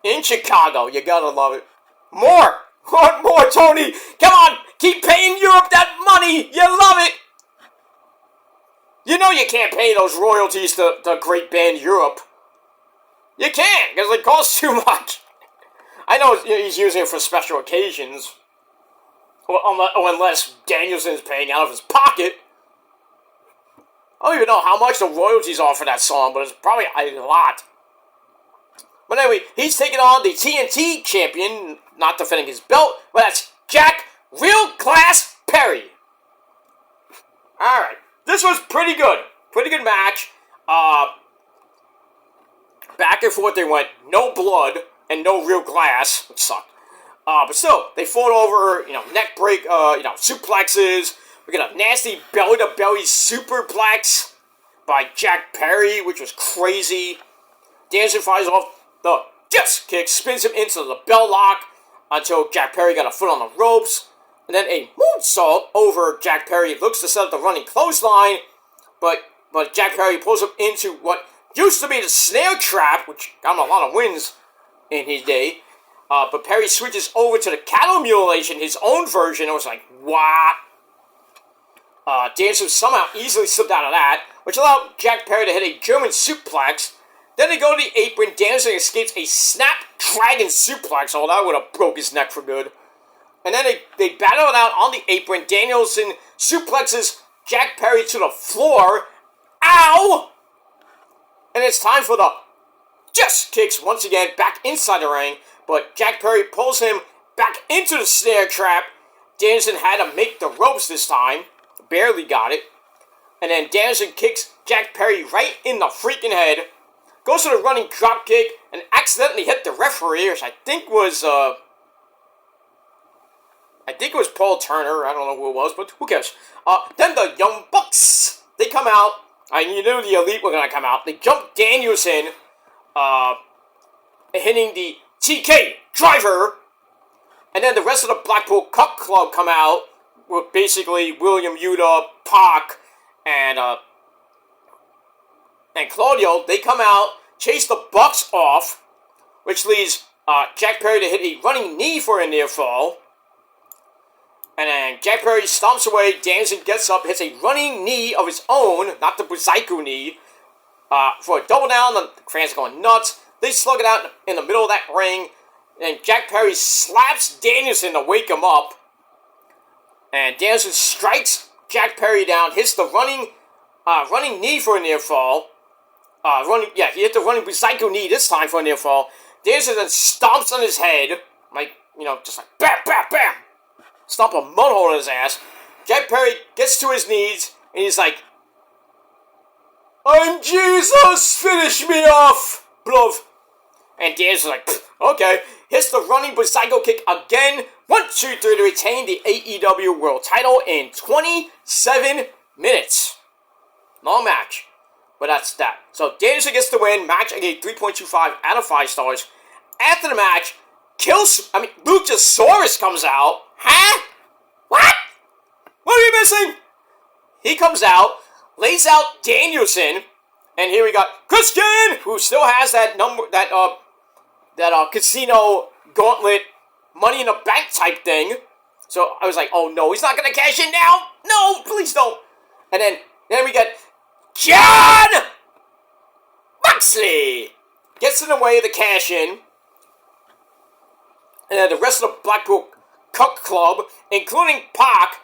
In Chicago. You gotta love it. More! Want more, Tony? Come on! Keep paying Europe that money! You love it! You know you can't pay those royalties to the great band Europe. You can't, because it costs too much. I know he's using it for special occasions. Or unless Danielson's paying out of his pocket. I don't even know how much the royalties are for that song, but it's probably a lot. But anyway, he's taking on the TNT champion, not defending his belt, but that's Jack Real Class Perry. Alright, this was pretty good. Pretty good match. Back and forth they went. No blood and no real glass, which sucked. But still, they fought over, neck break, suplexes. We got a nasty belly-to-belly superplex by Jack Perry, which was crazy. Danielson fires off the just kick, spins him into the bell lock until Jack Perry got a foot on the ropes. And then a moonsault over Jack Perry. Looks to set up the running clothesline, but Jack Perry pulls him into what used to be the snare trap, which got him a lot of wins in his day. But Perry switches over to the cattle mutilation, his own version. It was like, what? Danielson somehow easily slipped out of that, which allowed Jack Perry to hit a German suplex. Then they go to the apron. Danielson escapes a snap-dragon suplex. Oh, that would have broke his neck for good. And then they battle it out on the apron. Danielson suplexes Jack Perry to the floor. Ow! And it's time for the just kicks once again back inside the ring. But Jack Perry pulls him back into the snare trap. Danielson had to make the ropes this time. Barely got it. And then Danielson kicks Jack Perry right in the freaking head. Goes to the running drop kick and accidentally hit the referee, which I think was Paul Turner. I don't know who it was, but who cares? Then the Young Bucks, they come out. You knew the Elite were going to come out. They jump Danielson, hitting the TK driver. And then the rest of the Blackpool Cup Club come out with basically William Yuta, Pac, and Claudio. They come out, chase the Bucks off, which leads Jack Perry to hit a running knee for a near fall. And then Jack Perry stomps away. Danielson gets up, hits a running knee of his own, not the Buzzaiku knee, for a double down. The fans are going nuts. They slug it out in the middle of that ring. And Jack Perry slaps Danielson to wake him up. And Danielson strikes Jack Perry down, hits the running knee for a near fall. He hit the running Buzzaiku knee this time for a near fall. Danielson then stomps on his head, just like bam, bam, bam. Stomp a mud hole in his ass. Jack Perry gets to his knees, and he's like, I'm Jesus, finish me off, bluff. And Danielson's like, okay. Hits the running Buzzaiku kick again. 1, 2, 3 to retain the AEW World title in 27 minutes. Long match. But that's that. So Danielson gets the win. Match I gave 3.25 out of 5 stars. After the match, Luchasaurus comes out. Huh? What? What are you missing? He comes out, lays out Danielson, and here we got Christian, who still has that casino gauntlet Money in the Bank type thing. So I was like, oh no, he's not gonna cash in now. No, please don't. And then we got John Moxley gets in the way of the cash in. And then the rest of the Blackpool Cup Club, including Pac,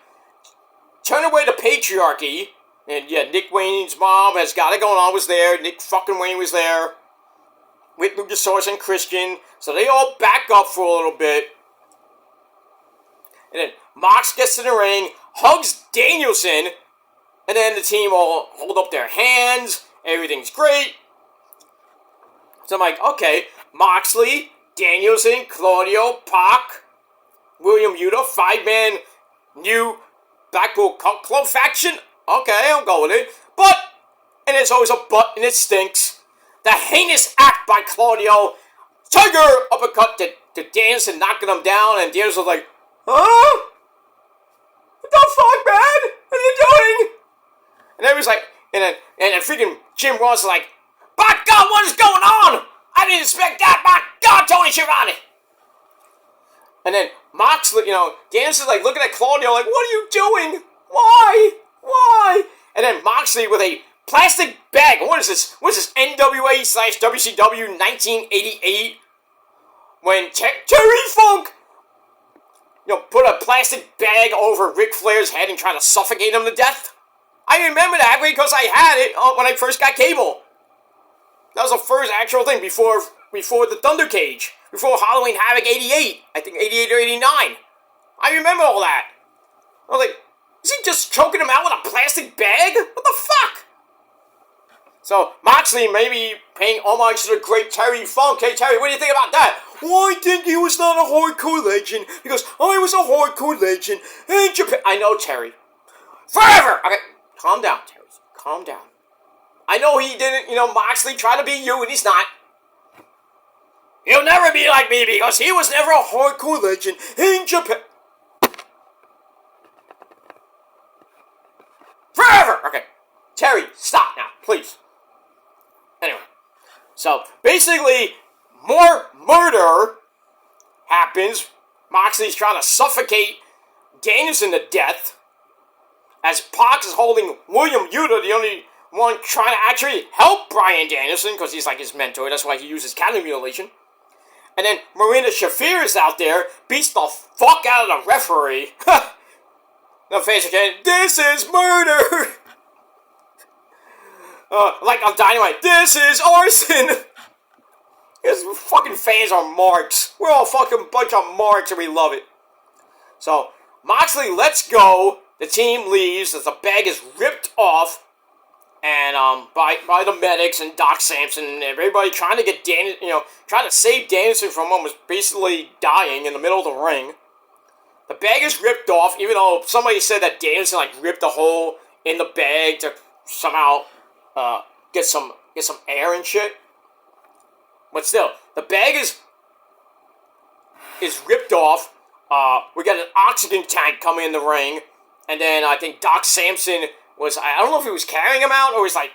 turn away the patriarchy. And yeah, Nick Wayne's mom has got it going on, was there. Nick fucking Wayne was there with Luchasaurus and Christian. So they all back up for a little bit. And then Mox gets in the ring, hugs Danielson, and then the team all hold up their hands. Everything's great. So I'm like, okay, Moxley, Danielson, Claudio, Pac, William Yuta, 5-man new Blackpool Cup Club faction. Okay, I'll go with it. But, and there's always a but, and it stinks. The heinous act by Claudio. Tiger uppercut to Danielson, knocking him down, and Danielson's like, huh? What the fuck, man? What are you doing? And everybody's like, and then freaking Jim Ross is like, by God, what is going on? I didn't expect that. My God, Tony Schiavone. And then Moxley, Danielson's like looking at Claudio like, what are you doing? Why? And then Moxley with a plastic bag. What is this? What is this? NWA/WCW 1988? When Terry Funk, put a plastic bag over Ric Flair's head and try to suffocate him to death? I remember that because I had it when I first got cable. That was the first actual thing before before the Thunder Cage, before Halloween Havoc 88, I think 88 or 89. I remember all that. I was like, is he just choking him out with a plastic bag? What the fuck? So, Moxley may be paying homage to the great Terry Funk. Hey, Terry, what do you think about that? Well, I think he was not a hardcore legend, because I was a hardcore legend in Japan. I know, Terry. Forever! Okay, calm down, Terry. Calm down. I know he didn't, Moxley tried to be you, and he's not. He'll never be like me, because he was never a hardcore legend in Japan. Forever! Okay, Terry, stop now, please. Anyway, so basically, more murder happens. Moxley's trying to suffocate Danielson to death, as Pac is holding William Yuta, the only one trying to actually help Bryan Danielson, because he's like his mentor. That's why he uses cattle mutilation. And then Marina Shafir is out there, beats the fuck out of the referee. The face again, this is murder! Like on Dynamite, this is arson! His fucking fans are marks. We're all fucking bunch of marks and we love it. So, Moxley lets go, the team leaves as the bag is ripped off, and by the medics and Doc Samson and everybody trying to get trying to save Danielson from what was basically dying in the middle of the ring. The bag is ripped off, even though somebody said that Danielson ripped a hole in the bag to somehow get some air and shit. But still, the bag is ripped off. We got an oxygen tank coming in the ring, and then I think Doc Samson was, I don't know if he was carrying him out or was like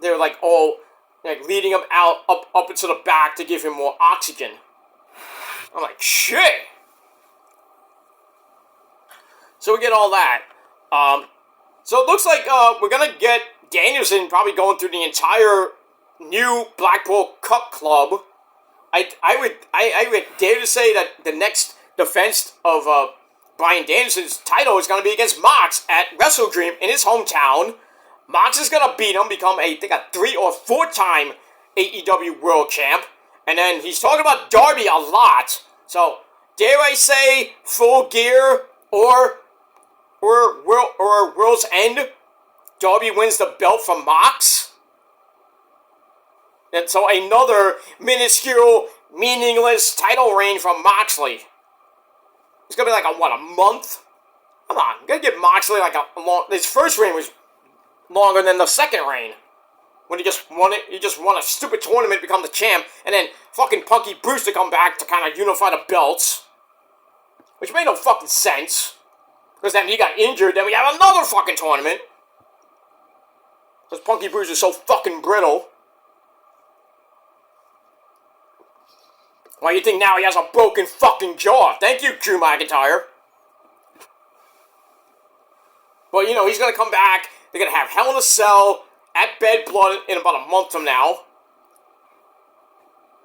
they were all leading him out up into the back to give him more oxygen. I'm like, shit. So we get all that. So it looks like we're gonna get Danielson probably going through the entire new Blackpool Cup club. I would dare to say that the next defense of Bryan Danielson's title is going to be against Mox at Wrestle Dream in his hometown. Mox is going to beat him, become a 3 or 4 time AEW World Champ. And then he's talking about Darby a lot. So, dare I say, Full Gear or World's End, Darby wins the belt from Mox. And so another minuscule, meaningless title reign from Moxley. It's gonna be a month? Come on, I'm gonna give Moxley a long. His first reign was longer than the second reign, when he just won it. He just won a stupid tournament, become the champ, and then fucking Punky Brewster come back to kind of unify the belts, which made no fucking sense. Because then he got injured, then we have another fucking tournament. Because Punky Brewster's so fucking brittle. Why do you think now he has a broken fucking jaw? Thank you, Drew McIntyre. But, he's going to come back. They're going to have Hell in a Cell at Bad Blood in about a month from now.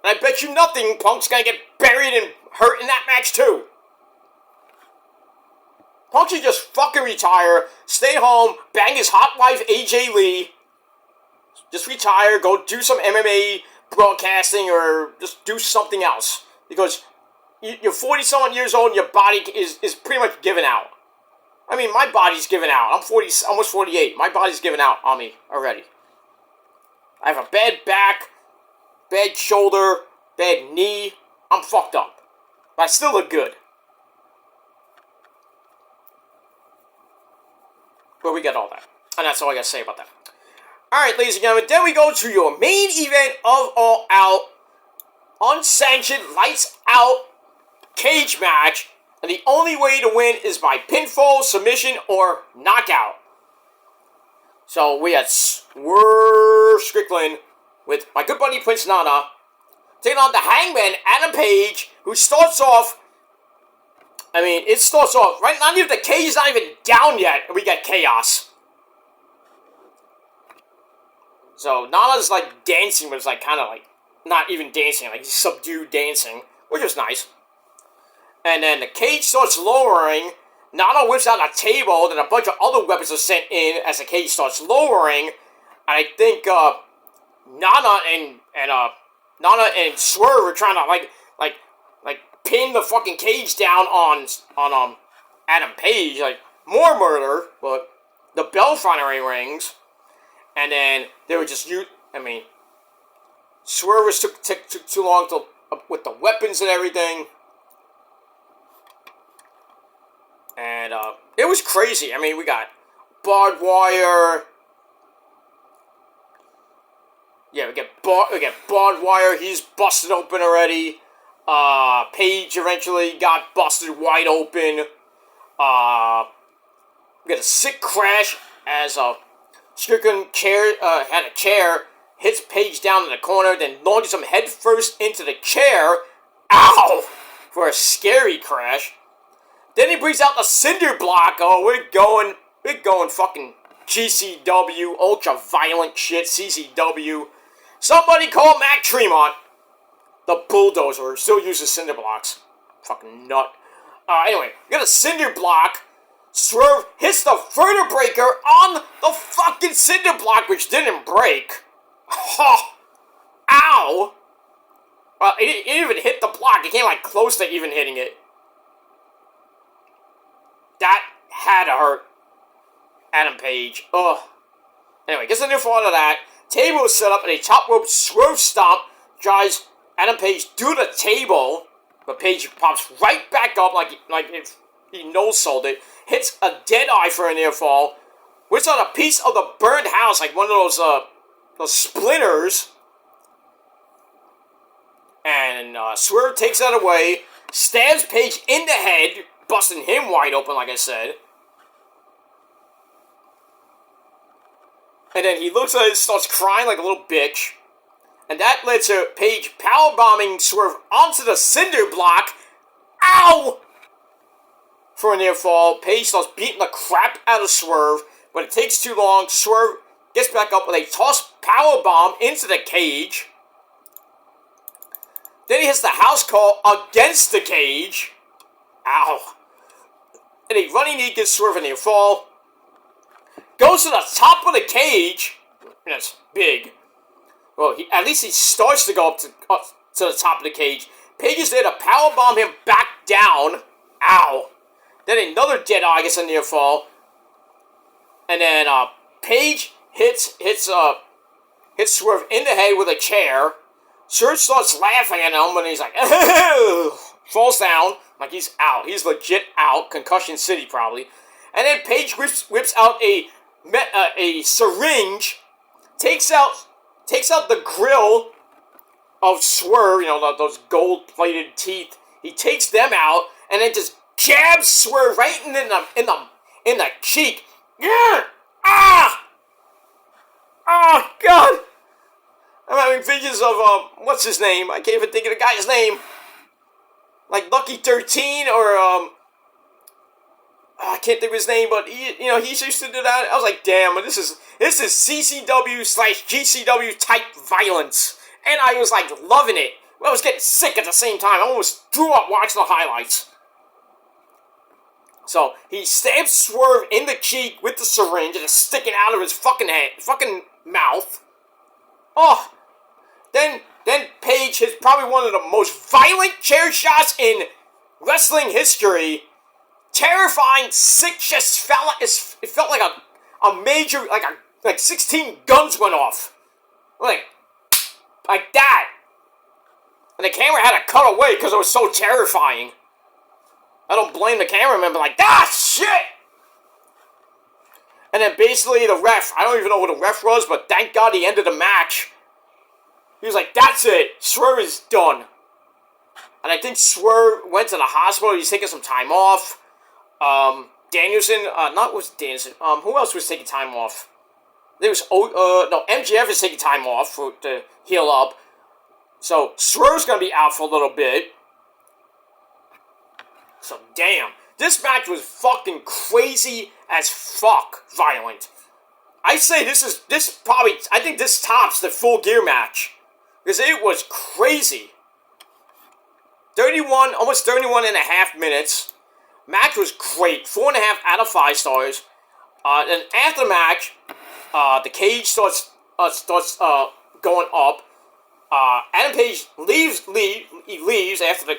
And I bet you nothing, Punk's going to get buried and hurt in that match, too. Punk should just fucking retire, stay home, bang his hot wife, AJ Lee. Just retire, go do some MMA broadcasting, or just do something else, because you're 40-something years old and your body is pretty much giving out. I mean, my body's giving out. I'm almost 48. My body's giving out on me already. I have a bad back, bad shoulder, bad knee. I'm fucked up, but I still look good. But we got all that, and that's all I gotta say about that. Alright, ladies and gentlemen, then we go to your main event of All Out. Unsanctioned, lights out, cage match. And the only way to win is by pinfall, submission, or knockout. So we had Swerve Strickland with my good buddy Prince Nana taking on the Hangman, Adam Page, who starts off, right? Not even the cage is not even down yet, and we get chaos. So, Nana's dancing, but it's kind of not even dancing, subdued dancing, which was nice. And then the cage starts lowering, Nana whips out a table, then a bunch of other weapons are sent in as the cage starts lowering, and I think, Nana Nana and Swerve were trying to like pin the fucking cage down on Adam Page, like more murder, but the bell finally rings, and then they were just Swerve was took too long to with the weapons and everything, and it was crazy. I mean, we got barbed wire. Yeah, we get barbed wire. He's busted open already. Page eventually got busted wide open. We got a sick crash as Strickland had a chair, hits Page down in the corner, then launches him head first into the chair. Ow! For a scary crash. Then he brings out the cinder block. Oh, we're going fucking GCW, ultra violent shit, CCW. Somebody call Mac Tremont. The bulldozer still uses cinder blocks. Fucking nut. Anyway, we got a cinder block. Swerve hits the vertebraker on the fucking cinder block, which didn't break. Oh, ow. Well, it didn't even hit the block. It came like close to even hitting it. That had to hurt Adam Page. Ugh. Anyway, gets a new fall out of that. Table is set up and a top rope Swerve stomp drives Adam Page through the table, but Page pops right back up like if he no-sold it. Hits a dead eye for a near fall. Whips out a piece of the burned house, like one of those splinters. And Swerve takes that away, stabs Page in the head, busting him wide open, like I said. And then he looks at it, starts crying like a little bitch. And that led to Page powerbombing Swerve onto the cinder block. Ow! For a near fall. Page starts beating the crap out of Swerve. But it takes too long. Swerve gets back up with a toss powerbomb into the cage. Then he hits the house call against the cage. Ow. And a running knee gets Swerve a near fall. Goes to the top of the cage. That's big. Well, at least he starts to go up to the top of the cage. Page is there to powerbomb him back down. Ow. Then another dead eye gets a near fall. And then Page hits Swerve in the head with a chair. Swerve starts laughing at him and he's like, falls down like he's out. He's legit out. Concussion City probably. And then Page whips out a syringe, takes out the grill of Swerve, those gold-plated teeth. He takes them out and then just jabs Swerve right in the cheek. Yeah! Ah! Oh God! I'm having visions of what's his name? I can't even think of the guy's name. Like Lucky 13 or I can't think of his name, but he used to do that. I was like, damn, this is CCW/GCW type violence, and I was like loving it. I was getting sick at the same time. I almost threw up watching the highlights. So he stabs Swerve in the cheek with the syringe, and it's sticking out of his fucking mouth. Oh, then Page hits probably one of the most violent chair shots in wrestling history. Terrifying, sick, just it felt like a major, like 16 guns went off. Like that. And the camera had to cut away because it was so terrifying. I don't blame the cameraman, but like, shit! And then basically the ref, I don't even know who the ref was, but thank God he ended the match. He was like, that's it, Swerve is done. And I think Swerve went to the hospital, he's taking some time off. Danielson, who else was taking time off? There was, MJF is taking time off to heal up. So, Swerve's gonna be out for a little bit. So, damn. This match was fucking crazy as fuck violent. I say I think this tops the Full Gear match. Because it was crazy. 31, almost 31 and a half minutes. Match was great. 4.5 out of 5 stars. And after the match, the cage starts going up. Adam Page leaves after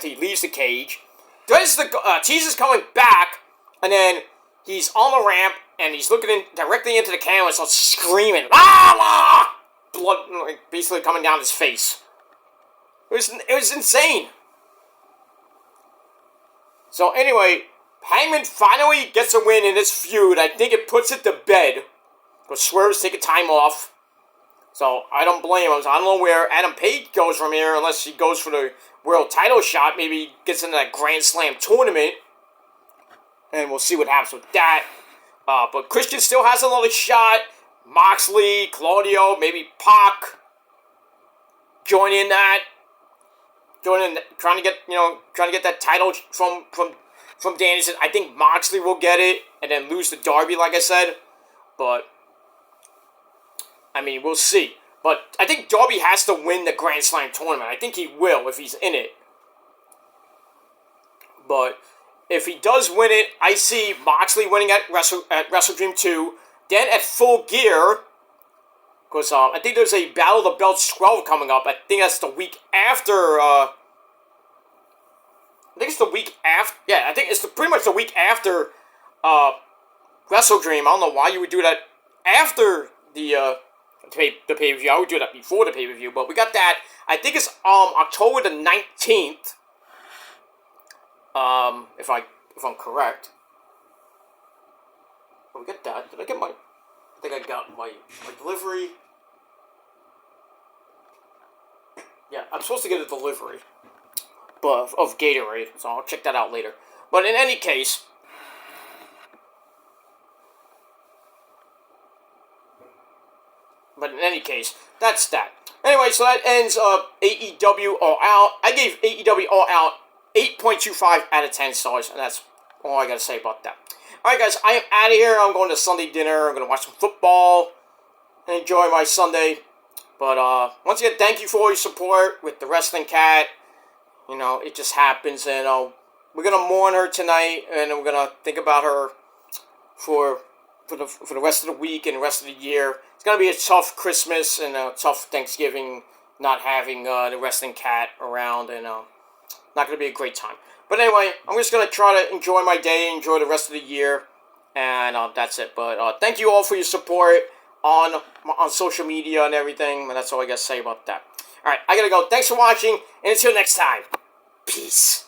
he leaves the cage. Teaser's coming back, and then he's on the ramp and he's looking directly into the camera and starts screaming, "Ah!" Blood, basically coming down his face. It was insane. So anyway, Hangman finally gets a win in this feud. I think it puts it to bed. Because Swerve's taking time off. So I don't blame him. So I don't know where Adam Page goes from here unless he goes for the world title shot. Maybe he gets into that Grand Slam tournament. And we'll see what happens with that. But Christian still has another shot. Moxley, Claudio, maybe Pac. Joining that. Trying to get that title from Danielson. I think Moxley will get it. And then lose to Darby, like I said. But I mean, we'll see. But I think Darby has to win the Grand Slam tournament. I think he will if he's in it. But if he does win it, I see Moxley winning at Wrestle Dream 2. Then at Full Gear, because I think there's a Battle of the Belts 12 coming up. I think that's the week after. I think it's the week after. Yeah, I think it's pretty much the week after Wrestle Dream. I don't know why you would do that after the pay-per-view. I would do that before the pay-per-view, but we got that. I think it's October the 19th. If I'm correct. Oh, we got that. Did I get my... I think I got my delivery. Yeah, I'm supposed to get a delivery. But of Gatorade, so I'll check that out later. But in any case... that's that. Anyway, so that ends AEW All Out. I gave AEW All Out 8.25 out of 10 stars, and that's all I gotta say about that. Alright guys, I am out of here. I'm going to Sunday dinner. I'm going to watch some football and enjoy my Sunday. But once again, thank you for all your support with the Wrestling Cat. You know, it just happens, and we're going to mourn her tonight, and we're going to think about her for the rest of the week and the rest of the year. It's going to be a tough Christmas and a tough Thanksgiving not having the Wrestling Cat around, and not going to be a great time. But anyway, I'm just going to try to enjoy my day, enjoy the rest of the year, and that's it. But thank you all for your support on social media and everything, and that's all I got to say about that. Alright, I got to go. Thanks for watching, and until next time, peace.